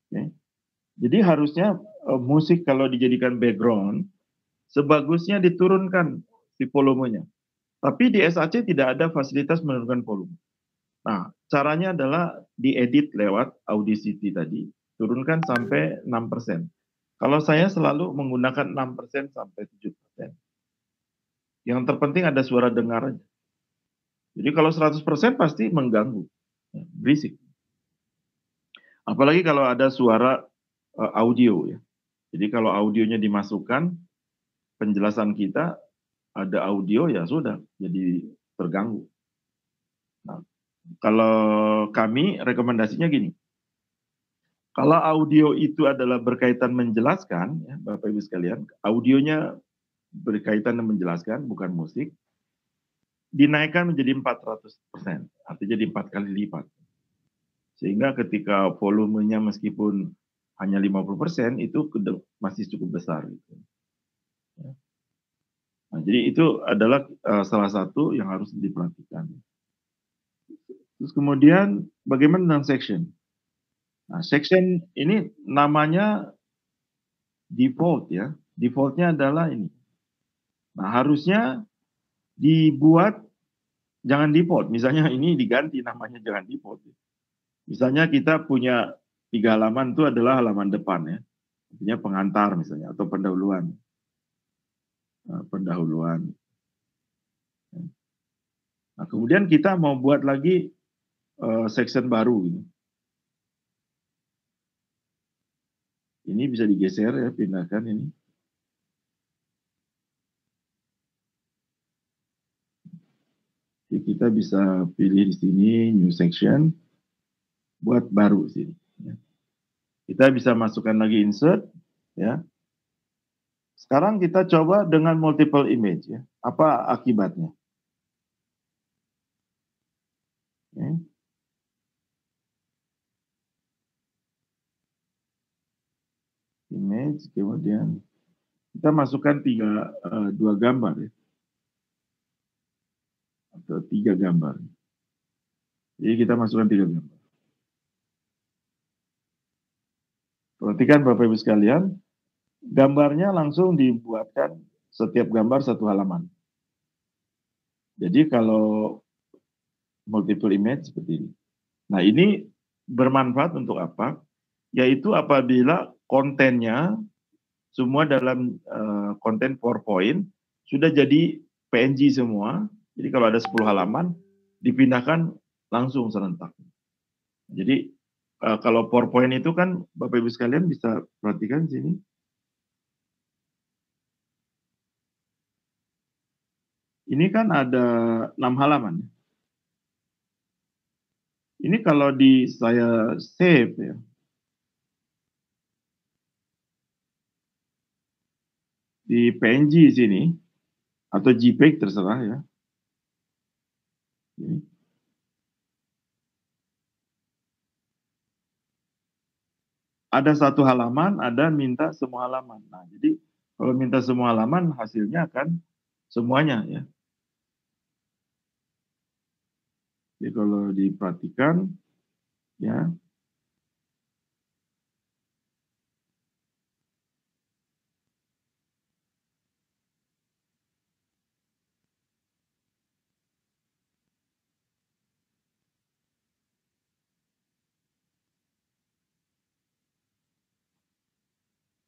Oke. Jadi harusnya musik kalau dijadikan background, sebagusnya diturunkan si volumenya. Tapi di SAC tidak ada fasilitas menurunkan volume. Nah, caranya adalah diedit lewat Audacity tadi, turunkan sampai 6%. Kalau saya selalu menggunakan 6% sampai 7%. Yang terpenting ada suara dengar aja. Jadi kalau 100% pasti mengganggu, berisik. Apalagi kalau ada suara audio ya. Jadi kalau audionya dimasukkan, penjelasan kita ada audio ya sudah, jadi terganggu. Nah, kalau kami rekomendasinya gini, kalau audio itu adalah berkaitan menjelaskan, ya, Bapak Ibu sekalian, audionya berkaitan dan menjelaskan, bukan musik, dinaikkan menjadi 400%, artinya jadi 4 kali lipat. Sehingga ketika volumenya meskipun hanya 50%, itu masih cukup besar. Gitu. Nah, jadi itu adalah salah satu yang harus diperhatikan. Terus kemudian bagaimana dengan section? Nah, section ini namanya default ya. Defaultnya adalah ini. Nah, harusnya dibuat jangan default. Misalnya ini diganti namanya jangan default. Misalnya kita punya 3 halaman itu adalah halaman depan ya. Artinya pengantar misalnya atau pendahuluan. Pendahuluan. Nah, kemudian kita mau buat lagi section baru gitu. Ini bisa digeser ya, pindahkan ini. Jadi kita bisa pilih di sini new section, buat baru sini. Kita bisa masukkan lagi insert, ya. Sekarang kita coba dengan multiple image, ya. Apa akibatnya? Okay. Image, kemudian kita masukkan dua gambar, ya. Atau 3 gambar. Jadi kita masukkan 3 gambar. Perhatikan Bapak Ibu sekalian, gambarnya langsung dibuatkan setiap gambar 1 halaman. Jadi kalau multiple image seperti ini. Nah, ini bermanfaat untuk apa? yaitu apabila kontennya semua dalam konten PowerPoint sudah jadi PNG semua. Jadi kalau ada 10 halaman, dipindahkan langsung serentak. Jadi kalau PowerPoint itu kan Bapak Ibu sekalian bisa perhatikan di sini. Ini kan ada 6 halaman. Ini kalau saya save ya. Di PNG sini atau JPEG terserah ya. Ini. Ada satu halaman, ada minta semua halaman. Nah, jadi kalau minta semua halaman hasilnya akan semuanya ya. Jadi kalau diperhatikan ya.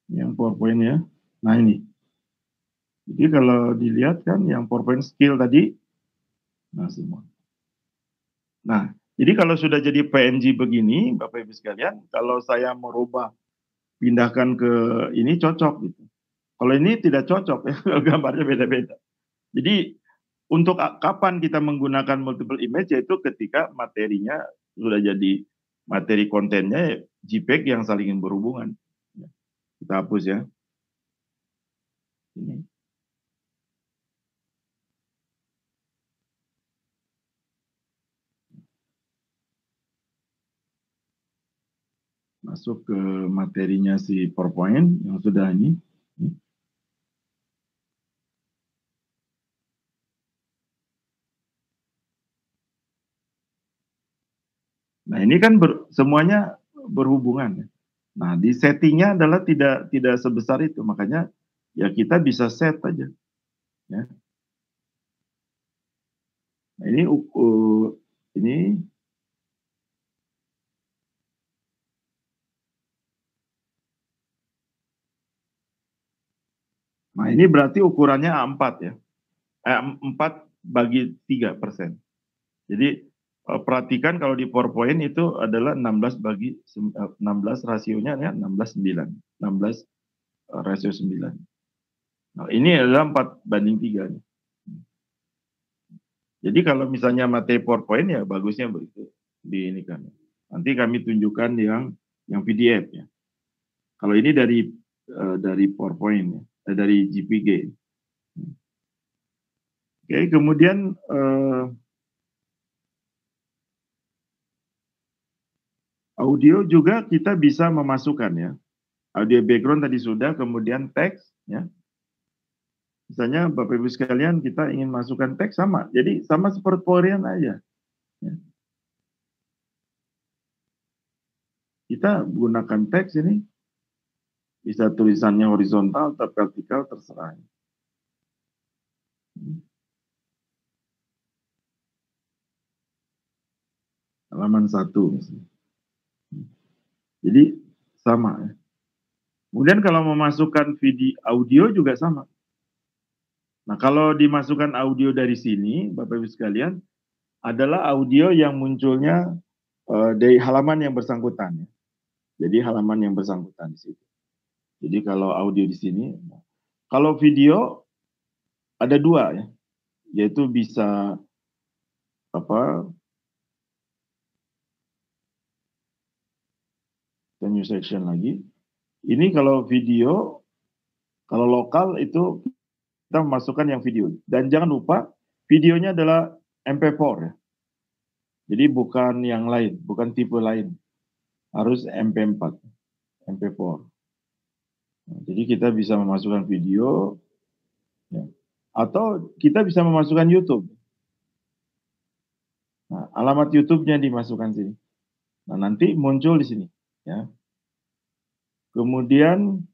Yang PowerPoint ya. Nah ini. Jadi kalau dilihat kan yang PowerPoint skill tadi, nah semua. Nah, jadi kalau sudah jadi PNG begini, Bapak Ibu sekalian, kalau saya merubah, pindahkan ke ini cocok gitu. Kalau ini tidak cocok ya, gambarnya beda-beda. Jadi untuk kapan kita menggunakan multiple image yaitu ketika materinya sudah jadi materi kontennya JPEG yang saling berhubungan. Kita hapus ya. Ini. Masuk ke materinya si PowerPoint yang sudah ini. Nah ini kan semuanya berhubungan. Nah di settingnya adalah tidak sebesar itu, makanya ya kita bisa set aja. Ya. Nah ini ini nah ini berarti ukurannya A4 ya. 4/3%. Jadi perhatikan kalau di PowerPoint itu adalah 16 rasionya ya 16:9. 16 rasio 9. Nah, ini adalah 4/3. Jadi kalau misalnya materi PowerPoint ya bagusnya begitu di ini kan. Nanti kami tunjukkan yang PDF ya. Kalau ini dari PowerPoint ya, dari JPG. Oke, kemudian audio juga kita bisa memasukkan ya. Audio background tadi sudah, kemudian teks ya. Misalnya Bapak Ibu sekalian kita ingin masukkan teks sama. Jadi sama seperti PowerPoint aja. Ya. Kita gunakan teks ini. Bisa tulisannya horizontal atau vertikal terserah. Halaman 1 misalnya. Jadi sama ya. Kemudian kalau memasukkan video audio juga sama. Nah, kalau dimasukkan audio dari sini, Bapak Ibu sekalian, adalah audio yang munculnya dari halaman yang bersangkutan. Jadi halaman yang bersangkutan di situ. Jadi kalau audio di sini, kalau video ada 2 ya, yaitu bisa new section lagi. Ini kalau video, kalau lokal itu kita memasukkan yang video. Dan jangan lupa videonya adalah MP4 ya. Jadi bukan yang lain, bukan tipe lain. Harus MP4, MP4. Nah, jadi kita bisa memasukkan video, ya. Atau kita bisa memasukkan YouTube. Nah, alamat YouTube-nya dimasukkan sini. Nah, nanti muncul di sini. Ya. Kemudian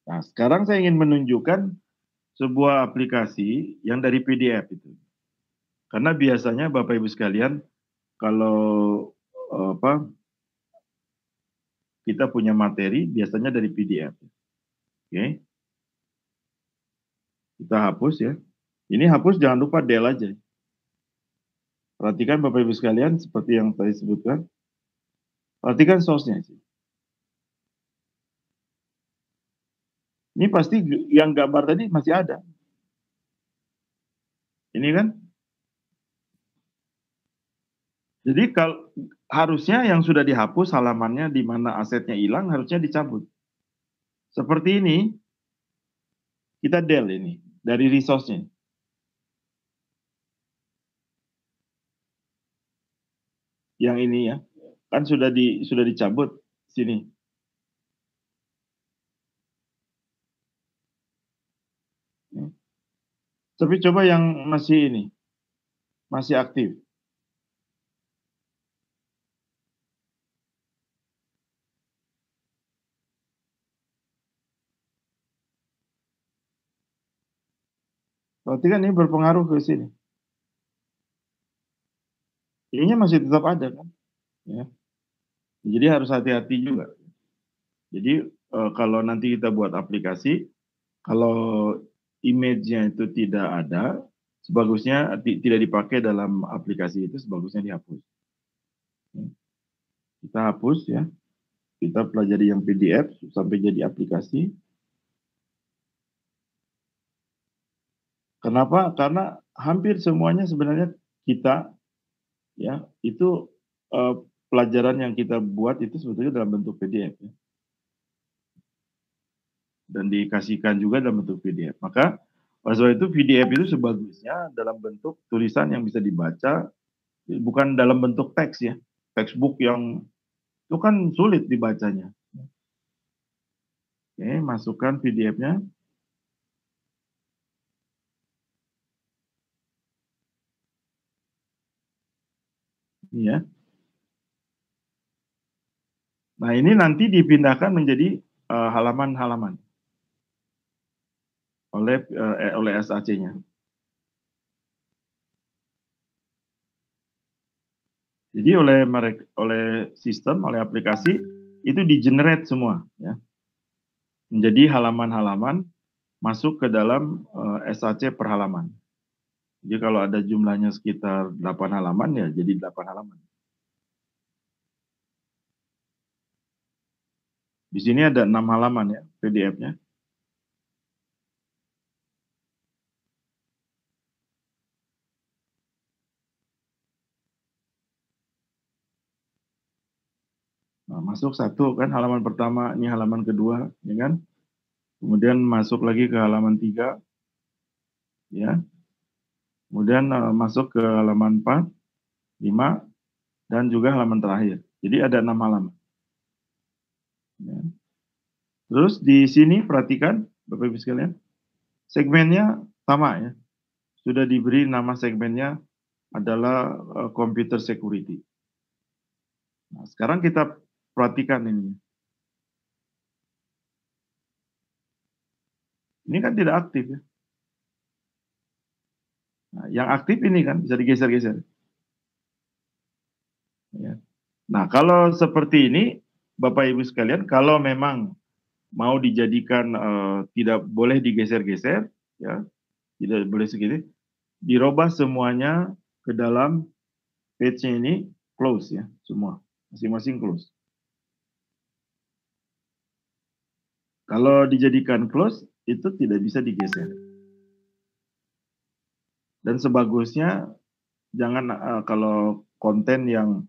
nah, sekarang saya ingin menunjukkan sebuah aplikasi yang dari PDF itu. Karena biasanya Bapak Ibu sekalian, kalau apa, kita punya materi biasanya dari PDF. Oke, kita hapus ya. Ini hapus jangan lupa del aja. Perhatikan Bapak Ibu sekalian, seperti yang tadi sebutkan, perhatikan source-nya. Ini pasti yang gambar tadi masih ada. Ini kan. Jadi kalau harusnya yang sudah dihapus halamannya di mana asetnya hilang harusnya dicabut. Seperti ini, kita del ini dari resource-nya. Yang ini ya, kan sudah dicabut sini. Tapi coba yang masih ini, masih aktif. Berarti kan ini berpengaruh ke sini. Ininya masih tetap ada kan, ya. Jadi harus hati-hati juga. Jadi kalau nanti kita buat aplikasi, kalau image-nya itu tidak ada, sebagusnya tidak dipakai dalam aplikasi itu, sebagusnya dihapus. Kita hapus ya, kita pelajari yang PDF sampai jadi aplikasi. Kenapa? Karena hampir semuanya sebenarnya kita ya itu pelajaran yang kita buat itu sebetulnya dalam bentuk PDF ya. Dan dikasihkan juga dalam bentuk PDF. Maka oleh sebab itu PDF itu sebagusnya dalam bentuk tulisan yang bisa dibaca, bukan dalam bentuk teks ya. Textbook yang itu kan sulit dibacanya. Oke, masukkan PDF-nya. Ya. Nah, ini nanti dipindahkan menjadi halaman-halaman oleh SAC-nya. Jadi oleh sistem, oleh aplikasi itu di-generate semua ya. Menjadi halaman-halaman masuk ke dalam SAC per halaman. Jadi kalau ada jumlahnya sekitar 8 halaman ya jadi 8 halaman. Di sini ada 6 halaman ya PDF-nya. Nah, masuk satu kan halaman pertama, ini halaman kedua, ya kan? Kemudian masuk lagi ke halaman 3, ya. Kemudian masuk ke halaman 4, 5, dan juga halaman terakhir. Jadi ada 6 halaman. Ya. Terus di sini perhatikan, Bapak Ibu sekalian, segmennya sama ya. Sudah diberi nama segmennya adalah computer security. Nah, sekarang kita perhatikan ini. Ini kan tidak aktif ya. Nah, yang aktif ini kan bisa digeser-geser. Ya. Nah, kalau seperti ini, Bapak Ibu sekalian, kalau memang mau dijadikan tidak boleh digeser-geser, ya, tidak boleh segini, dirubah semuanya ke dalam page-nya ini close ya, semua, masing-masing close. Kalau dijadikan close, itu tidak bisa digeser. Dan sebagusnya jangan kalau konten yang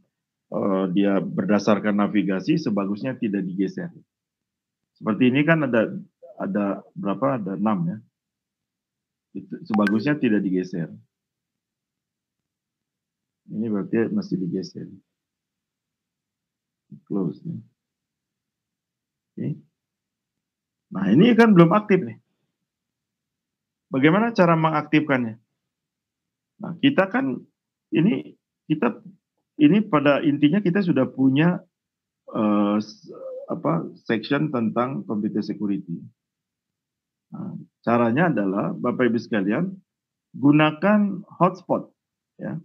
dia berdasarkan navigasi, sebagusnya tidak digeser. Seperti ini kan ada berapa? Ada 6 ya. Itu sebagusnya tidak digeser. Ini berarti masih digeser. Close. Ya. Oke. Nah, ini kan belum aktif nih. Bagaimana cara mengaktifkannya? Nah, kita kan ini pada intinya kita sudah punya section tentang computer security. Nah, caranya adalah Bapak Ibu sekalian gunakan hotspot. Ya.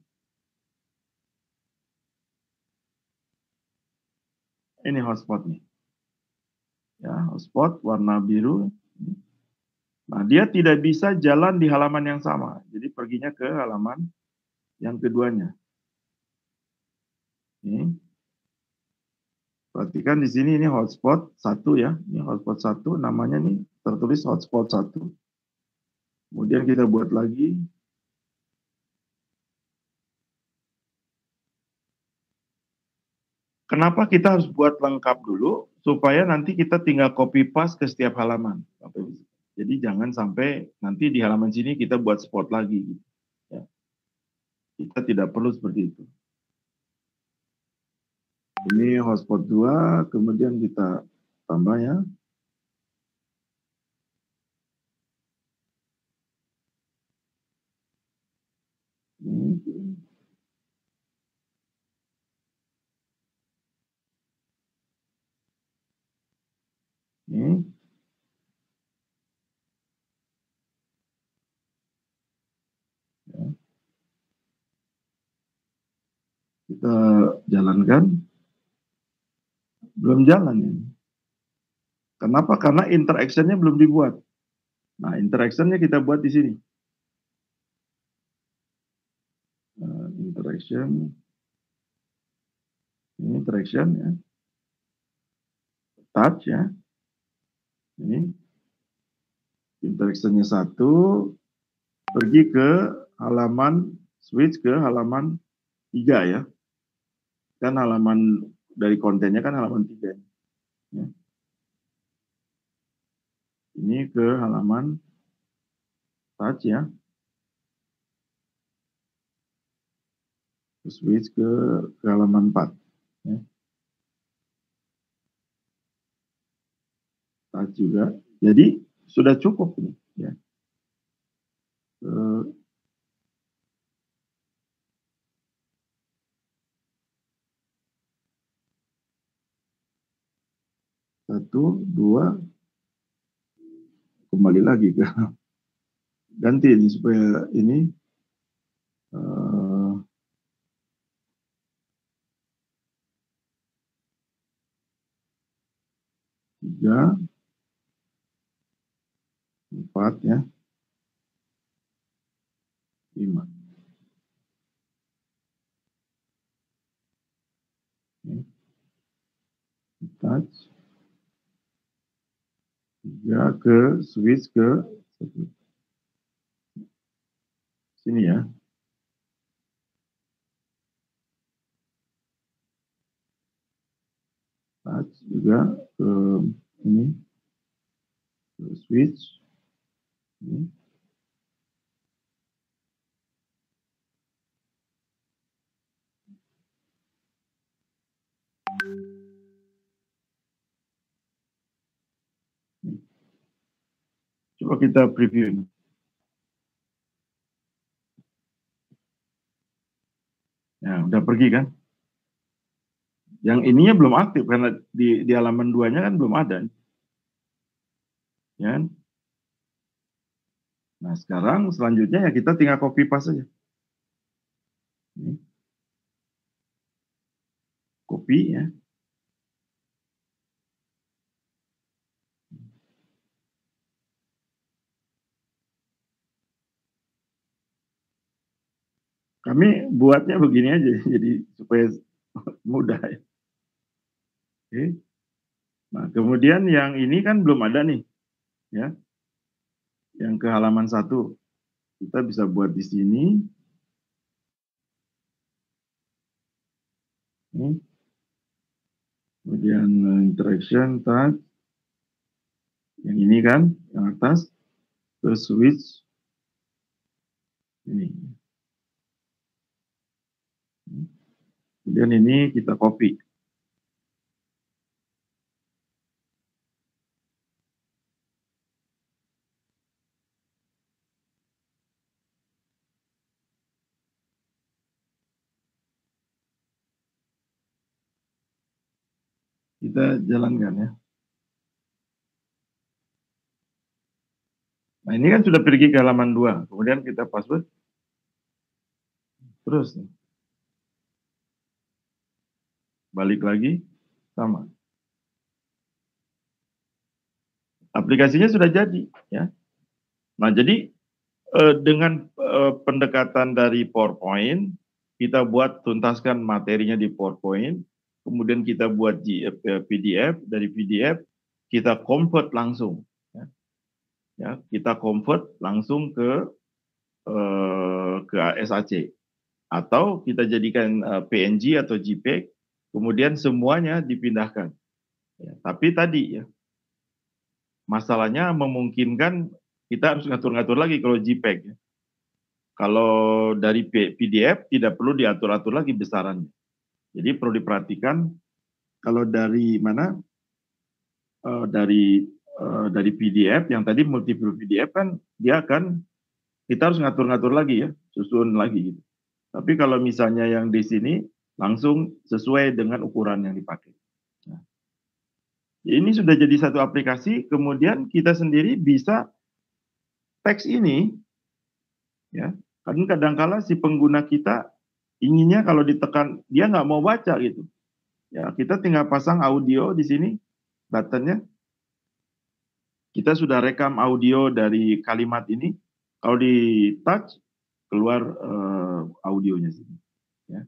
Ini hotspot nih. Ya, hotspot warna biru. Nah, dia tidak bisa jalan di halaman yang sama. Jadi perginya ke halaman yang keduanya. Ini. Perhatikan di sini ini hotspot 1 ya. Ini hotspot 1 namanya nih tertulis hotspot 1. Kemudian kita buat lagi. Kenapa kita harus buat lengkap dulu supaya nanti kita tinggal copy paste ke setiap halaman. Jadi jangan sampai nanti di halaman sini kita buat spot lagi. Ya. Kita tidak perlu seperti itu. Ini hotspot 2, kemudian kita tambah ya. Ini. Ini. Ya. Kita jalankan. Belum jalan ini. Kenapa? Karena interaction-nya belum dibuat. Nah, interaction-nya kita buat di sini. Interaction. Ini interaction ya. Touch ya. Ini. Interaction-nya 1. Pergi ke halaman, switch ke halaman 3 ya. Kan halaman dari kontennya kan halaman 3. Ya. Ini ke halaman touch ya. Switch ke halaman 4. Ya. Touch juga. Jadi sudah cukup ini. Ya. Satu, dua, kembali lagi ke ganti ini supaya ini tiga, empat ya, 5. Touch 3 ke switch ke sini ya. Touch juga ke ini, ke switch ini. Coba kita preview ini. Ya, udah pergi kan? Yang ininya belum aktif karena di halaman 2-nya kan belum ada. Ya. Nah, sekarang selanjutnya ya kita tinggal copy paste saja. Ini. Copy ya. Kami buatnya begini aja, jadi supaya mudah ya. Oke. Nah, kemudian yang ini kan belum ada nih, ya. Yang ke halaman 1. Kita bisa buat di sini. Ini. Kemudian interaction touch. Yang ini kan, yang atas. Ke switch. Ini. Kemudian ini kita copy. Kita jalankan ya. Nah, ini kan sudah pergi ke halaman 2. Kemudian kita password. Terus balik lagi, sama. Aplikasinya sudah jadi, ya. Nah, jadi dengan pendekatan dari PowerPoint, kita buat tuntaskan materinya di PowerPoint, kemudian kita buat PDF, dari PDF kita convert langsung, ya. Ya, kita convert langsung ke SAC, atau kita jadikan PNG atau JPEG, kemudian semuanya dipindahkan. Ya, tapi tadi ya, masalahnya memungkinkan kita harus ngatur-ngatur lagi kalau JPEG. Ya. Kalau dari PDF tidak perlu diatur-atur lagi besarannya. Jadi perlu diperhatikan kalau dari mana, dari PDF yang tadi multiple PDF kan dia akan, kita harus ngatur-ngatur lagi ya, susun lagi gitu. Tapi kalau misalnya yang di sini langsung sesuai dengan ukuran yang dipakai. Nah, ini sudah jadi satu aplikasi, kemudian kita sendiri bisa teks ini, ya, kan kadangkala si pengguna kita inginnya kalau ditekan dia nggak mau baca gitu, ya kita tinggal pasang audio di sini, buttonnya, kita sudah rekam audio dari kalimat ini, kalau di touch keluar audionya sini, ya.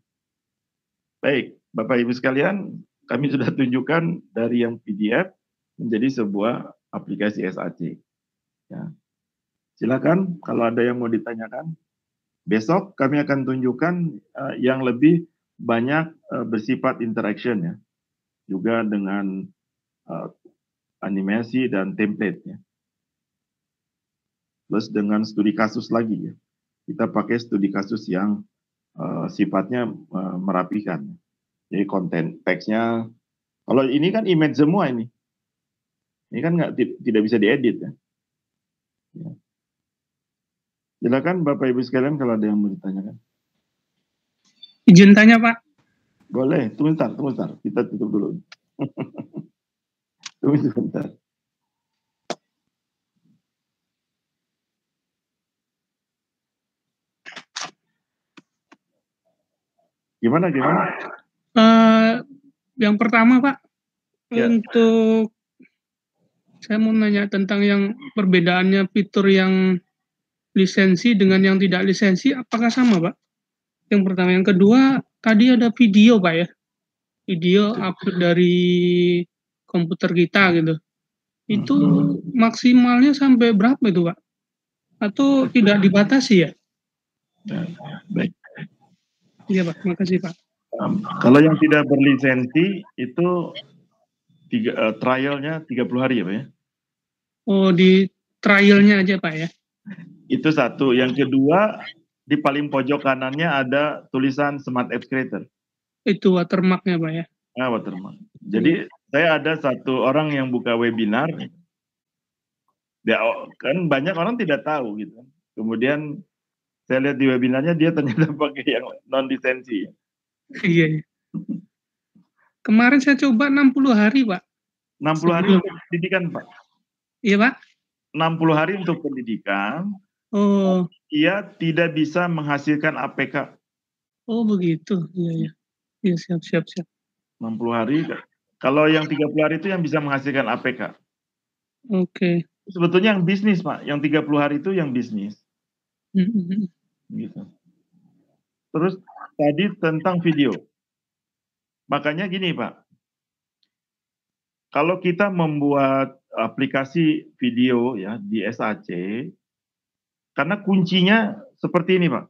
Baik, Bapak Ibu sekalian, kami sudah tunjukkan dari yang PDF menjadi sebuah aplikasi SAC. Ya. Silakan kalau ada yang mau ditanyakan. Besok kami akan tunjukkan yang lebih banyak bersifat interaction ya, juga dengan animasi dan template ya. Plus dengan studi kasus lagi ya. Kita pakai studi kasus yang sifatnya merapikan. Jadi konten teksnya, kalau ini kan image semua ini. Ini kan tidak bisa diedit ya. Ya. Silakan Bapak Ibu sekalian kalau ada yang mau ditanyakan. Izin tanya Pak. Boleh, tunggu sebentar. Kita tutup dulu. Tunggu sebentar. Gimana? Yang pertama Pak, Ya. untuk saya mau nanya tentang yang perbedaannya fitur yang lisensi dengan yang tidak lisensi, apakah sama Pak? Yang pertama. Yang kedua, tadi ada video Pak ya, video upload dari komputer kita gitu. Itu maksimalnya sampai berapa itu Pak? Atau tidak dibatasi ya? Baik. Iya Pak, makasih Pak. Kalau yang tidak berlisensi itu trialnya 30 hari ya Pak ya? Oh, di trialnya aja Pak ya? Itu satu. Yang kedua, di paling pojok kanannya ada tulisan Smart Apps Creator. Itu watermark-nya Pak ya? Nah, watermark. Jadi saya ada satu orang yang buka webinar, dia kan banyak orang tidak tahu gitu. Kemudian saya lihat di webinarnya dia ternyata pakai yang non lisensi. Iya. Kemarin saya coba 60 hari Pak. 60 hari untuk pendidikan Pak. Iya Pak. 60 hari untuk pendidikan. Oh. Ia tidak bisa menghasilkan APK. Oh begitu. Iya. Iya siap. 60 hari. Kalau yang 30 hari itu yang bisa menghasilkan APK. Oke. Sebetulnya yang bisnis Pak, yang 30 hari itu yang bisnis. Gitu. Terus tadi tentang video. Makanya gini Pak, kalau kita membuat aplikasi video ya di SAC, karena kuncinya seperti ini Pak.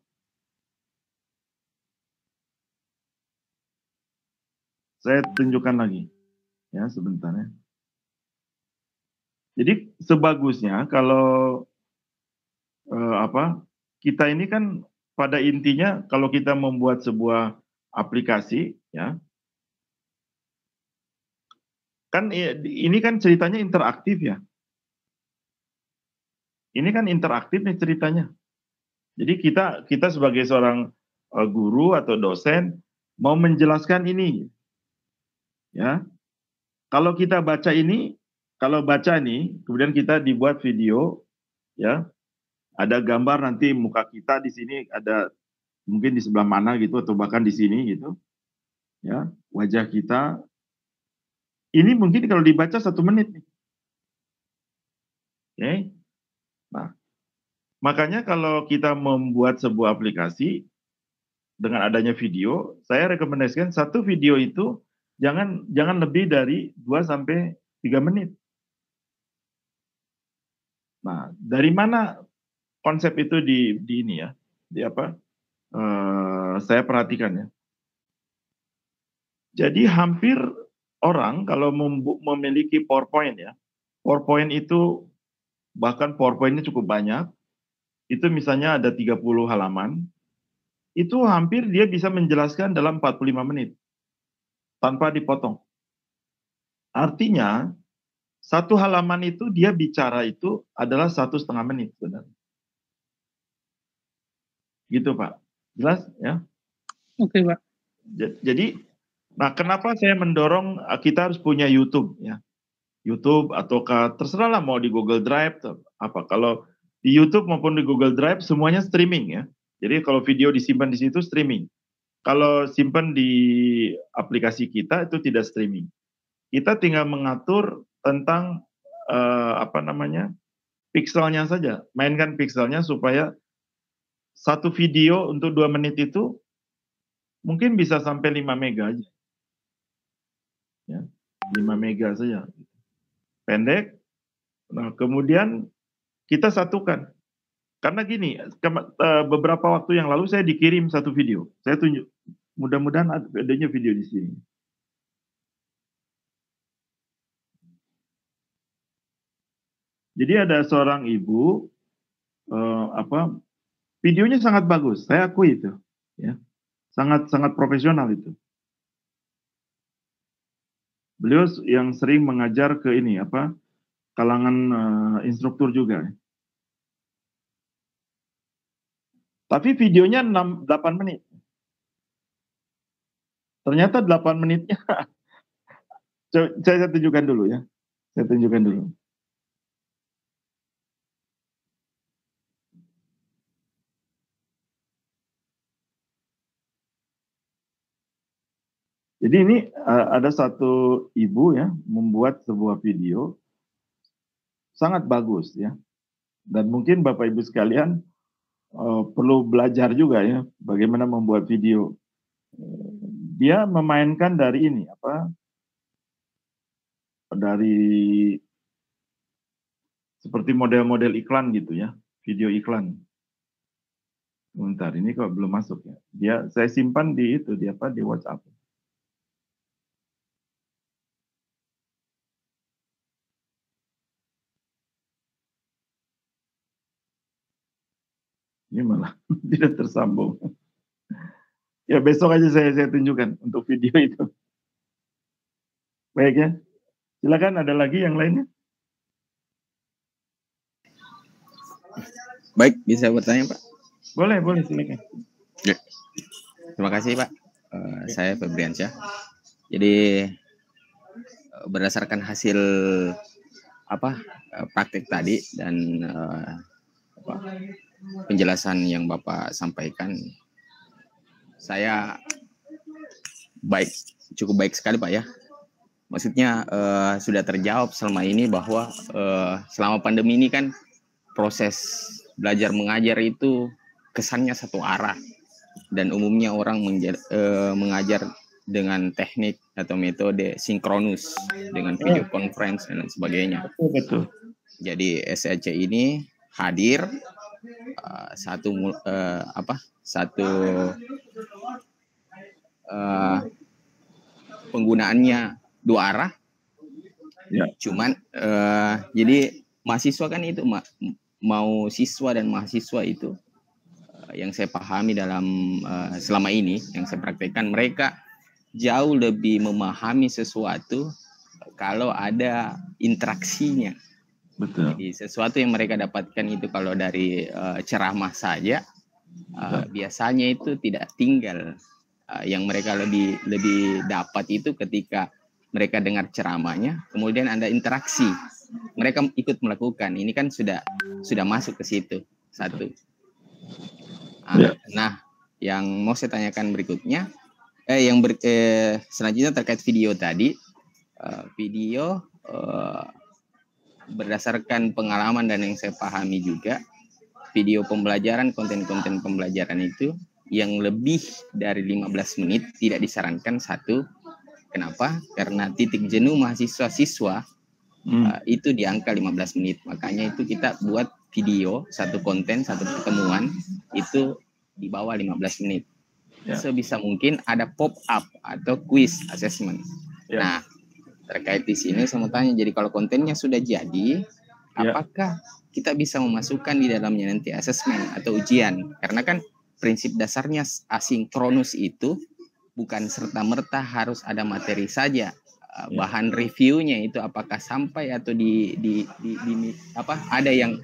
Saya tunjukkan lagi, ya sebentar ya. Jadi sebagusnya kalau kita ini kan pada intinya kalau kita membuat sebuah aplikasi ya, kan ini kan ceritanya interaktif ya. Ini kan interaktif nih ceritanya. Jadi kita sebagai seorang guru atau dosen mau menjelaskan ini. Ya. Kalau kita baca ini, kemudian kita dibuat video ya. Ada gambar nanti muka kita di sini ada mungkin di sebelah mana gitu atau bahkan di sini gitu, ya wajah kita. Ini mungkin kalau dibaca 1 menit nih. Oke. Nah, makanya kalau kita membuat sebuah aplikasi dengan adanya video, saya rekomendasikan 1 video itu jangan lebih dari 2 sampai 3 menit. Nah, dari mana konsep itu di ini ya, di apa, saya perhatikan ya. Jadi hampir orang kalau memiliki PowerPoint ya, PowerPoint itu bahkan PowerPoint-nya cukup banyak, itu misalnya ada 30 halaman, itu hampir dia bisa menjelaskan dalam 45 menit, tanpa dipotong. Artinya, 1 halaman itu dia bicara itu adalah 1,5 menit sebenarnya. Gitu Pak, jelas ya? Oke Pak. Jadi, nah kenapa saya mendorong kita harus punya YouTube ya. YouTube ataukah terserahlah mau di Google Drive apa. Kalau di YouTube maupun di Google Drive semuanya streaming ya. Jadi kalau video disimpan di situ streaming. Kalau simpan di aplikasi kita itu tidak streaming. Kita tinggal mengatur tentang apa namanya? Pixelnya saja. Mainkan pixelnya supaya 1 video untuk 2 menit itu mungkin bisa sampai 5 mega aja. Ya, 5 mega saja. Pendek. Nah, kemudian kita satukan. Karena gini, beberapa waktu yang lalu saya dikirim 1 video. Saya tunjuk, mudah-mudahan adanya video di sini. Jadi ada seorang ibu, videonya sangat bagus, saya akui itu, ya, sangat profesional itu. Beliau yang sering mengajar ke ini kalangan instruktur juga. Tapi videonya 8 menit. Ternyata 8 menitnya, saya tunjukkan dulu ya. Saya tunjukkan dulu. Jadi ini ada satu ibu ya, membuat sebuah video sangat bagus ya. Dan mungkin Bapak Ibu sekalian perlu belajar juga ya, bagaimana membuat video. Dia memainkan dari ini, dari seperti model-model iklan gitu ya, video iklan. Bentar, ini kok belum masuk ya. Saya simpan di itu, di WhatsApp. Ini malah tidak tersambung. Ya besok aja saya tunjukkan untuk video itu. Baik ya. Silakan, ada lagi yang lainnya? Baik, bisa bertanya Pak? Boleh silakan. Ya. Terima kasih Pak. Saya Febriansyah. Jadi berdasarkan hasil praktek tadi dan penjelasan yang Bapak sampaikan, saya cukup baik sekali Pak ya. Maksudnya sudah terjawab selama ini bahwa selama pandemi ini kan proses belajar mengajar itu kesannya satu arah, dan umumnya orang mengajar dengan teknik atau metode sinkronus dengan video conference dan sebagainya. Betul. Jadi SAC ini hadir satu penggunaannya 2 arah. Ya. Cuman jadi mahasiswa kan itu mau siswa dan mahasiswa itu yang saya pahami dalam selama ini yang saya praktekkan, mereka jauh lebih memahami sesuatu kalau ada interaksinya. Betul. Jadi sesuatu yang mereka dapatkan itu kalau dari ceramah saja biasanya itu tidak tinggal. Yang mereka lebih dapat itu ketika mereka dengar ceramahnya, kemudian ada interaksi, mereka ikut melakukan. Ini kan sudah masuk ke situ satu. Nah, yang mau saya tanyakan berikutnya, selanjutnya terkait video tadi. Video berdasarkan pengalaman dan yang saya pahami juga, video pembelajaran, konten-konten pembelajaran itu yang lebih dari 15 menit tidak disarankan. Satu, kenapa? Karena titik jenuh mahasiswa-siswa itu di angka 15 menit. Makanya itu kita buat video, satu konten, satu pertemuan itu di bawah 15 menit. Sebisa mungkin ada pop-up atau quiz assessment. Nah, terkait di sini saya mau tanya, jadi kalau kontennya sudah jadi, apakah kita bisa memasukkan di dalamnya nanti asesmen atau ujian? Karena kan prinsip dasarnya asinkronus itu bukan serta-merta harus ada materi saja. Bahan reviewnya itu apakah sampai atau ada yang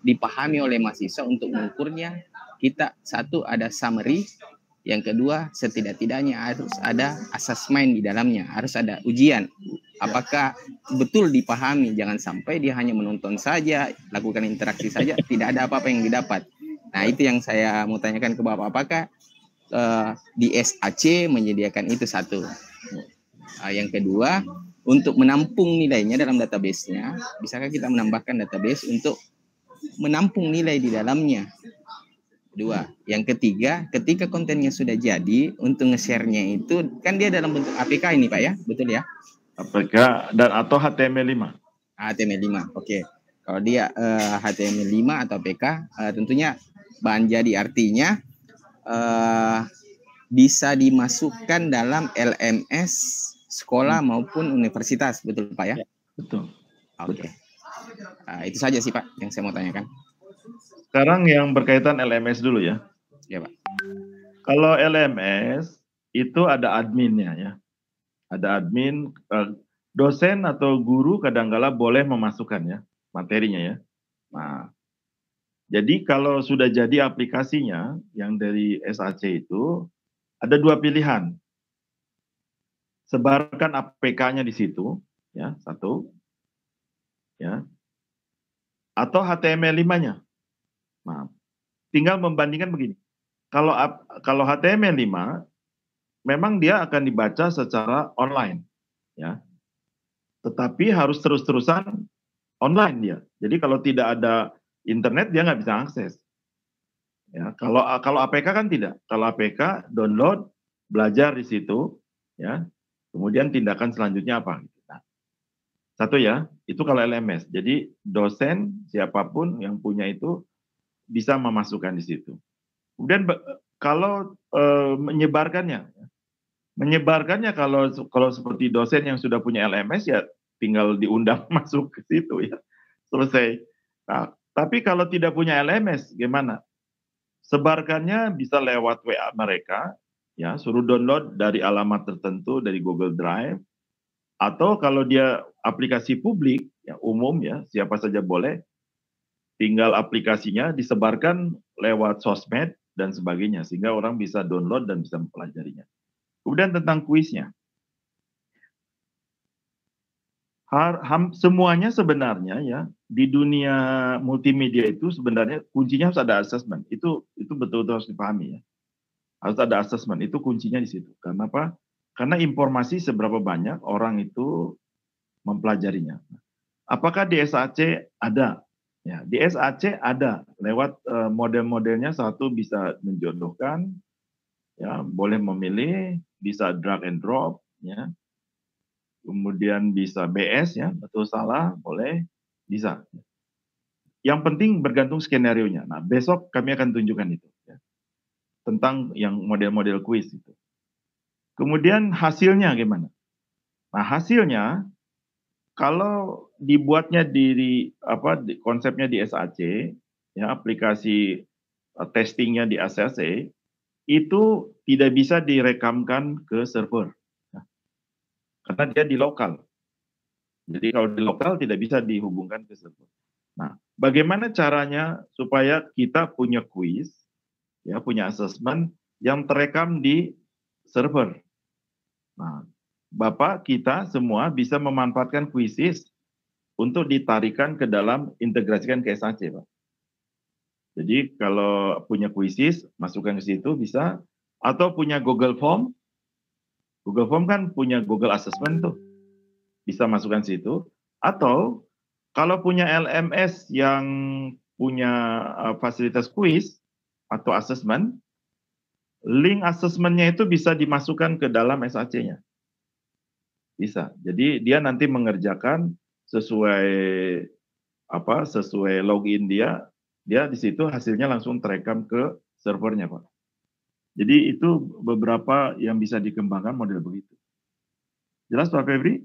dipahami oleh mahasiswa untuk mengukurnya. Kita satu ada summary, yang kedua setidak-tidaknya harus ada asesmen di dalamnya, harus ada ujian. Apakah betul dipahami? Jangan sampai dia hanya menonton saja, lakukan interaksi saja, tidak ada apa-apa yang didapat. Nah, itu yang saya mau tanyakan ke Bapak. Apakah di SAC menyediakan itu? Satu. Yang kedua, untuk menampung nilainya dalam database-nya, bisakah kita menambahkan database untuk menampung nilai di dalamnya? Dua. Yang ketiga, ketika kontennya sudah jadi, untuk nge-share-nya itu kan dia dalam bentuk APK ini Pak ya, betul ya? APK dan atau HTML5. HTML5, oke. Kalau dia HTML5 atau APK, tentunya bahan jadi artinya bisa dimasukkan dalam LMS sekolah maupun universitas, betul Pak ya? Betul. Oke. Itu saja sih Pak yang saya mau tanyakan. Sekarang yang berkaitan LMS dulu ya. Ya Pak. Kalau LMS itu ada adminnya ya. Ada admin, dosen atau guru kadang-kala boleh memasukkan ya materinya ya. Nah, jadi kalau sudah jadi aplikasinya yang dari SAC itu ada dua pilihan. Sebarkan APK-nya di situ ya, satu. Ya. Atau HTML5-nya. Nah, tinggal membandingkan begini. Kalau HTML5 memang dia akan dibaca secara online ya. Tetapi harus terus-terusan online dia. Jadi kalau tidak ada internet dia nggak bisa akses. Ya, kalau APK kan tidak. Kalau APK download, belajar di situ ya. Kemudian tindakan selanjutnya apa? Nah, satu ya, itu kalau LMS. Jadi dosen siapapun yang punya itu bisa memasukkan di situ. Kemudian kalau menyebarkannya kalau seperti dosen yang sudah punya LMS ya tinggal diundang masuk ke situ ya, selesai. Nah, tapi kalau tidak punya LMS gimana? Sebarkannya bisa lewat WA mereka, ya suruh download dari alamat tertentu dari Google Drive, atau kalau dia aplikasi publik ya umum ya siapa saja boleh, tinggal aplikasinya disebarkan lewat sosmed dan sebagainya sehingga orang bisa download dan bisa mempelajarinya. Kemudian tentang kuisnya, semuanya sebenarnya ya di dunia multimedia itu sebenarnya kuncinya harus ada assessment. Itu betul-betul harus dipahami ya. Harus ada assessment, itu kuncinya di situ. Karena apa? Karena informasi seberapa banyak orang itu mempelajarinya. Apakah di SAC ada? Ya, di SAC ada lewat model-modelnya. Satu bisa menjodohkan, ya boleh memilih, bisa drag and drop, ya. Kemudian bisa BS ya, betul salah boleh, bisa. Yang penting bergantung skenario-nya. Nah besok kami akan tunjukkan itu, ya. Tentang yang model-model kuis itu. Kemudian hasilnya gimana? Nah hasilnya kalau dibuatnya konsepnya di SAC, ya aplikasi testingnya di SAC, itu tidak bisa direkamkan ke server. Nah, karena dia di lokal. Jadi kalau di lokal tidak bisa dihubungkan ke server. Nah, bagaimana caranya supaya kita punya kuis, ya punya assessment yang terekam di server. Nah, Bapak kita semua bisa memanfaatkan kuisis untuk ditarikan ke dalam integrasikan ke SAC, Pak. Jadi kalau punya kuisis, masukkan ke situ bisa. Atau punya Google Form. Google Form kan punya Google Assessment tuh. Bisa masukkan situ. Atau kalau punya LMS yang punya fasilitas kuis atau assessment, link assessment-nya itu bisa dimasukkan ke dalam SAC-nya. Bisa. Jadi dia nanti mengerjakan sesuai sesuai login dia di situ hasilnya langsung terekam ke servernya, Pak. Jadi itu beberapa yang bisa dikembangkan model begitu. Jelas Pak Febri?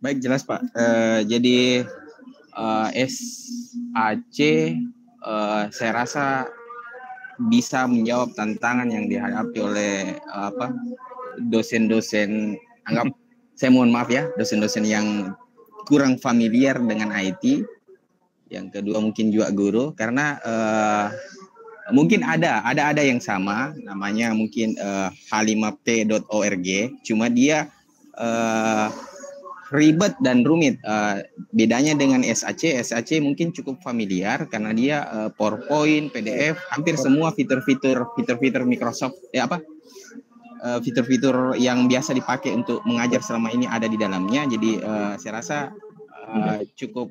Baik, jelas Pak. Jadi SAC saya rasa bisa menjawab tantangan yang dihadapi oleh dosen-dosen, anggap saya mohon maaf ya, dosen-dosen yang kurang familiar dengan IT. Yang kedua mungkin juga guru, karena mungkin ada yang sama, namanya mungkin h5p.org, cuma dia ribet dan rumit. Bedanya dengan SAC mungkin cukup familiar karena dia PowerPoint, PDF, hampir semua fitur-fitur Microsoft fitur-fitur yang biasa dipakai untuk mengajar selama ini ada di dalamnya. Jadi saya rasa cukup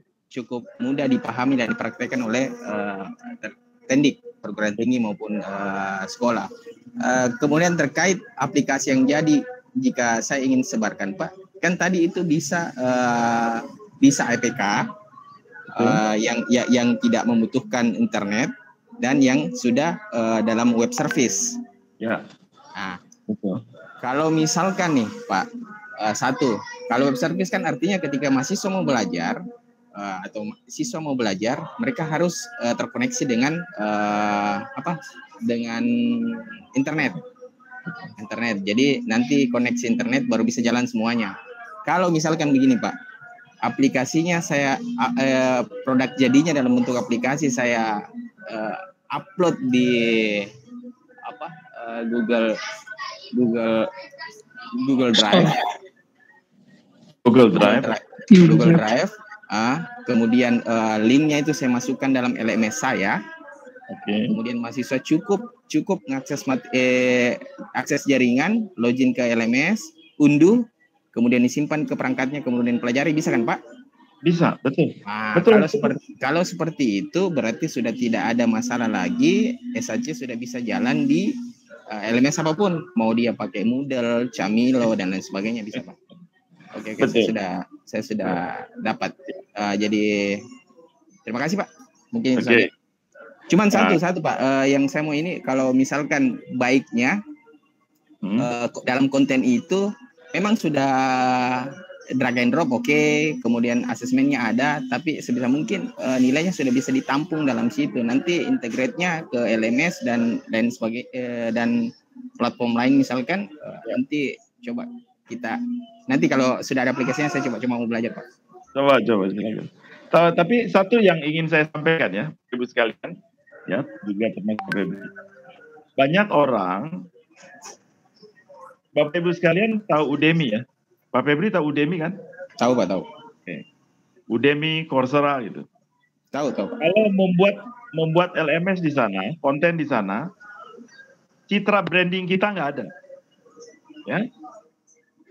mudah dipahami dan dipraktekkan oleh pendidik perguruan tinggi maupun sekolah. Kemudian terkait aplikasi yang jadi jika saya ingin sebarkan, Pak, kan tadi itu bisa APK yang tidak membutuhkan internet dan yang sudah dalam web service. Ya. Nah, betul. Kalau misalkan nih Pak, kalau web service kan artinya ketika mahasiswa mau belajar atau siswa mau belajar, mereka harus terkoneksi dengan dengan internet. Jadi nanti koneksi internet baru bisa jalan semuanya. Kalau misalkan begini Pak, aplikasinya saya produk jadinya dalam bentuk aplikasi saya upload di Google Drive. Google Drive. Kemudian linknya itu saya masukkan dalam LMS saya. Okay. Kemudian mahasiswa cukup mengakses akses jaringan, login ke LMS, unduh, kemudian disimpan ke perangkatnya, kemudian pelajari, bisa kan Pak? Bisa, betul. Nah, kalau seperti itu berarti sudah tidak ada masalah lagi, SAC sudah bisa jalan di LMS apapun, mau dia pakai Moodle, Camilo dan lain sebagainya bisa Pak. Oke, saya sudah dapat. Jadi terima kasih Pak. Mungkin saja. Cuman satu Pak, yang saya mau ini kalau misalkan baiknya dalam konten itu memang sudah drag and drop kemudian asesmennya ada, tapi sebisa mungkin nilainya sudah bisa ditampung dalam situ. Nanti integrate-nya ke LMS dan sebagainya dan platform lain misalkan nanti coba kita nanti kalau sudah ada aplikasinya saya coba mau belajar Pak. Coba silakan. Tapi satu yang ingin saya sampaikan ya, Ibu sekalian, ya juga termasuk Febri. Banyak orang, Bapak Ibu sekalian tahu Udemy ya? Pak Febri tahu Udemy kan? Tahu Pak, tahu. Okay. Udemy, Coursera gitu. Tahu. Kalau membuat LMS di sana, konten di sana, citra branding kita nggak ada, ya.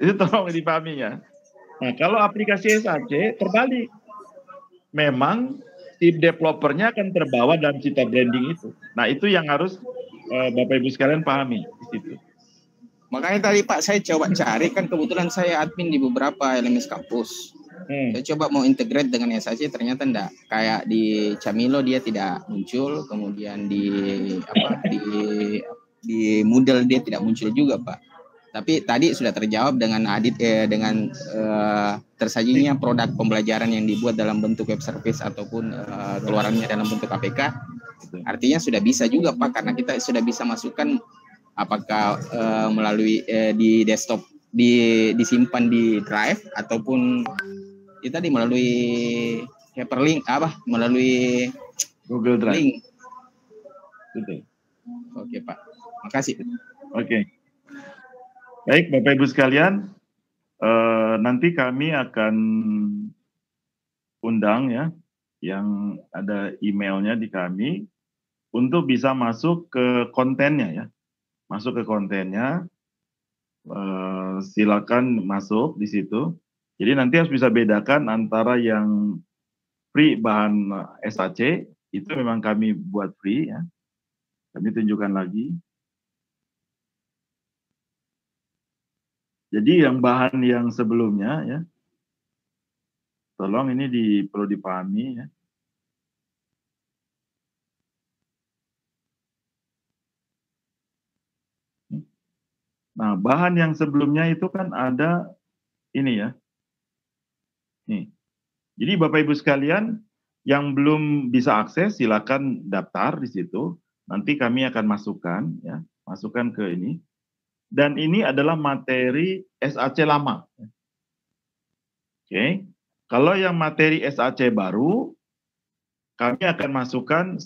Itu tolong dipahami ya. Nah kalau aplikasi SAC terbalik, memang tim developernya akan terbawa dalam citra branding itu. Nah itu yang harus Bapak Ibu sekalian pahami di situ. Makanya tadi Pak saya coba cari, kan kebetulan saya admin di beberapa LMS kampus. Saya coba mau integrate dengan SAC, ternyata enggak. Kayak di Camilo dia tidak muncul, kemudian di Moodle dia tidak muncul juga Pak. Tapi tadi sudah terjawab dengan tersajinya produk pembelajaran yang dibuat dalam bentuk web service ataupun keluarannya dalam bentuk APK. Artinya sudah bisa juga Pak, karena kita sudah bisa masukkan apakah melalui di desktop disimpan di drive ataupun itu tadi melalui hyperlink melalui Google Drive. Link. Betul. Oke Pak, makasih. Oke. Baik Bapak Ibu sekalian, nanti kami akan undang ya yang ada emailnya di kami untuk bisa masuk ke kontennya ya. Masuk ke kontennya, silakan masuk di situ. Jadi nanti harus bisa bedakan antara yang free bahan SAC, itu memang kami buat free ya. Kami tunjukkan lagi. Jadi yang bahan yang sebelumnya ya, tolong ini perlu dipahami ya. Nah, bahan yang sebelumnya itu kan ada ini ya. Nih. Jadi Bapak Ibu sekalian yang belum bisa akses silakan daftar di situ. Nanti kami akan masukkan ya, masukkan ke ini. Dan ini adalah materi SAC lama. Oke. Kalau yang materi SAC baru kami akan masukkan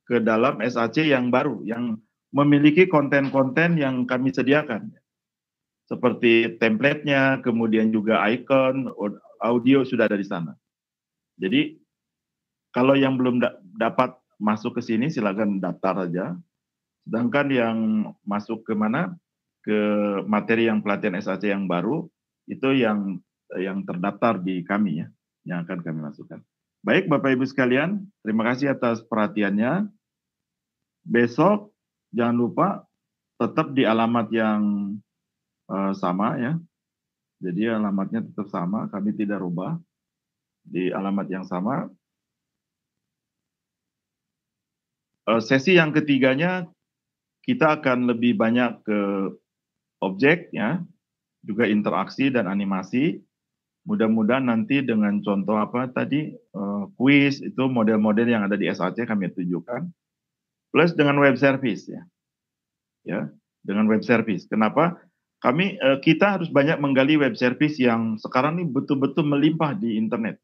ke dalam SAC yang baru yang memiliki konten-konten yang kami sediakan. Seperti template-nya, kemudian juga icon, audio sudah ada di sana. Jadi kalau yang belum dapat masuk ke sini silakan daftar aja. Sedangkan yang masuk ke mana? Ke materi yang pelatihan SAC yang baru itu yang terdaftar di kami ya, yang akan kami masukkan. Baik Bapak Ibu sekalian, terima kasih atas perhatiannya. Besok jangan lupa tetap di alamat yang sama ya. Jadi alamatnya tetap sama, kami tidak rubah. Di alamat yang sama. Sesi yang ketiganya kita akan lebih banyak ke objek ya, juga interaksi dan animasi. Mudah-mudahan nanti dengan contoh apa tadi, kuis itu model-model yang ada di SAC kami tunjukkan. Plus dengan web service ya. Ya, dengan web service. Kenapa? Kita harus banyak menggali web service yang sekarang ini betul-betul melimpah di internet.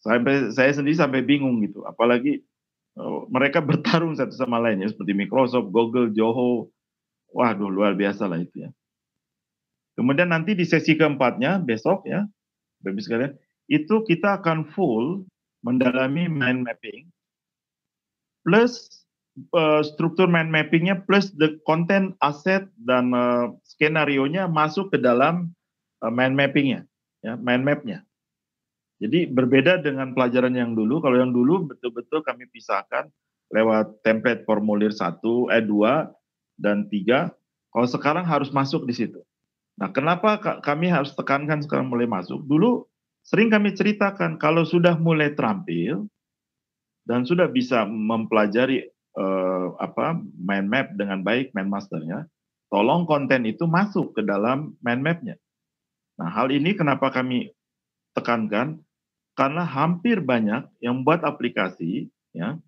Saya sendiri sampai bingung gitu, apalagi mereka bertarung satu sama lain ya, seperti Microsoft, Google, Zoho. Waduh, luar biasa lah itu ya. Kemudian nanti di sesi keempatnya besok ya, Bapak sekalian, itu kita akan full mendalami mind mapping plus struktur mind mappingnya plus the content asset dan skenario-nya masuk ke dalam mind mappingnya, ya, mind map-nya. Jadi berbeda dengan pelajaran yang dulu. Kalau yang dulu betul-betul kami pisahkan lewat template formulir 1, 2, dan 3. Kalau sekarang harus masuk di situ. Nah, kenapa kami harus tekankan sekarang mulai masuk? Dulu sering kami ceritakan kalau sudah mulai terampil dan sudah bisa mempelajari mind map dengan baik, mind masternya, tolong konten itu masuk ke dalam mind map-nya. Nah, hal ini kenapa kami tekankan? Karena hampir banyak yang buat aplikasi, ya,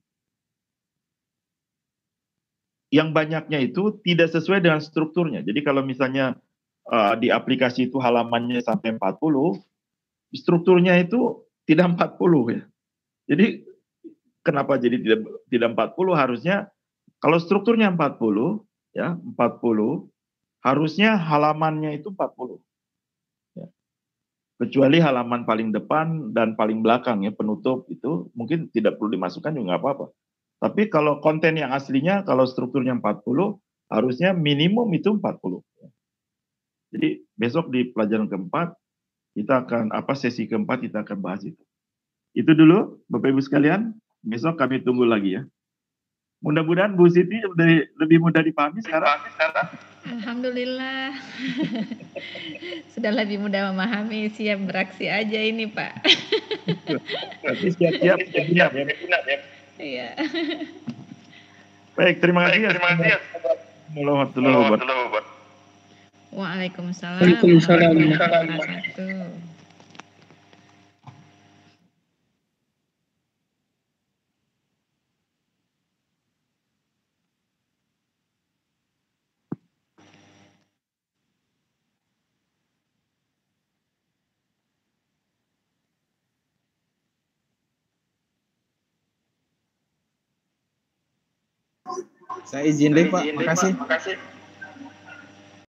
yang banyaknya itu tidak sesuai dengan strukturnya. Jadi kalau misalnya di aplikasi itu halamannya sampai 40, strukturnya itu tidak 40 ya. Jadi kenapa jadi tidak 40? Harusnya kalau strukturnya 40, ya 40, harusnya halamannya itu 40. Kecuali halaman paling depan dan paling belakang ya, penutup itu mungkin tidak perlu dimasukkan juga nggak apa-apa. Tapi kalau konten yang aslinya, kalau strukturnya 40, harusnya minimum itu 40. Jadi besok di pelajaran keempat, kita akan, sesi keempat kita akan bahas itu. Itu dulu Bapak Ibu sekalian, besok kami tunggu lagi ya. Mudah-mudahan Bu Siti lebih mudah dipahami sekarang. Alhamdulillah. Sudah lebih mudah memahami, siap beraksi aja ini Pak. Tapi siap-siap ya. Iya. Baik, terima kasih. Waalaikumsalam. Waalaikumsalam. Saya izin deh Pak, makasih.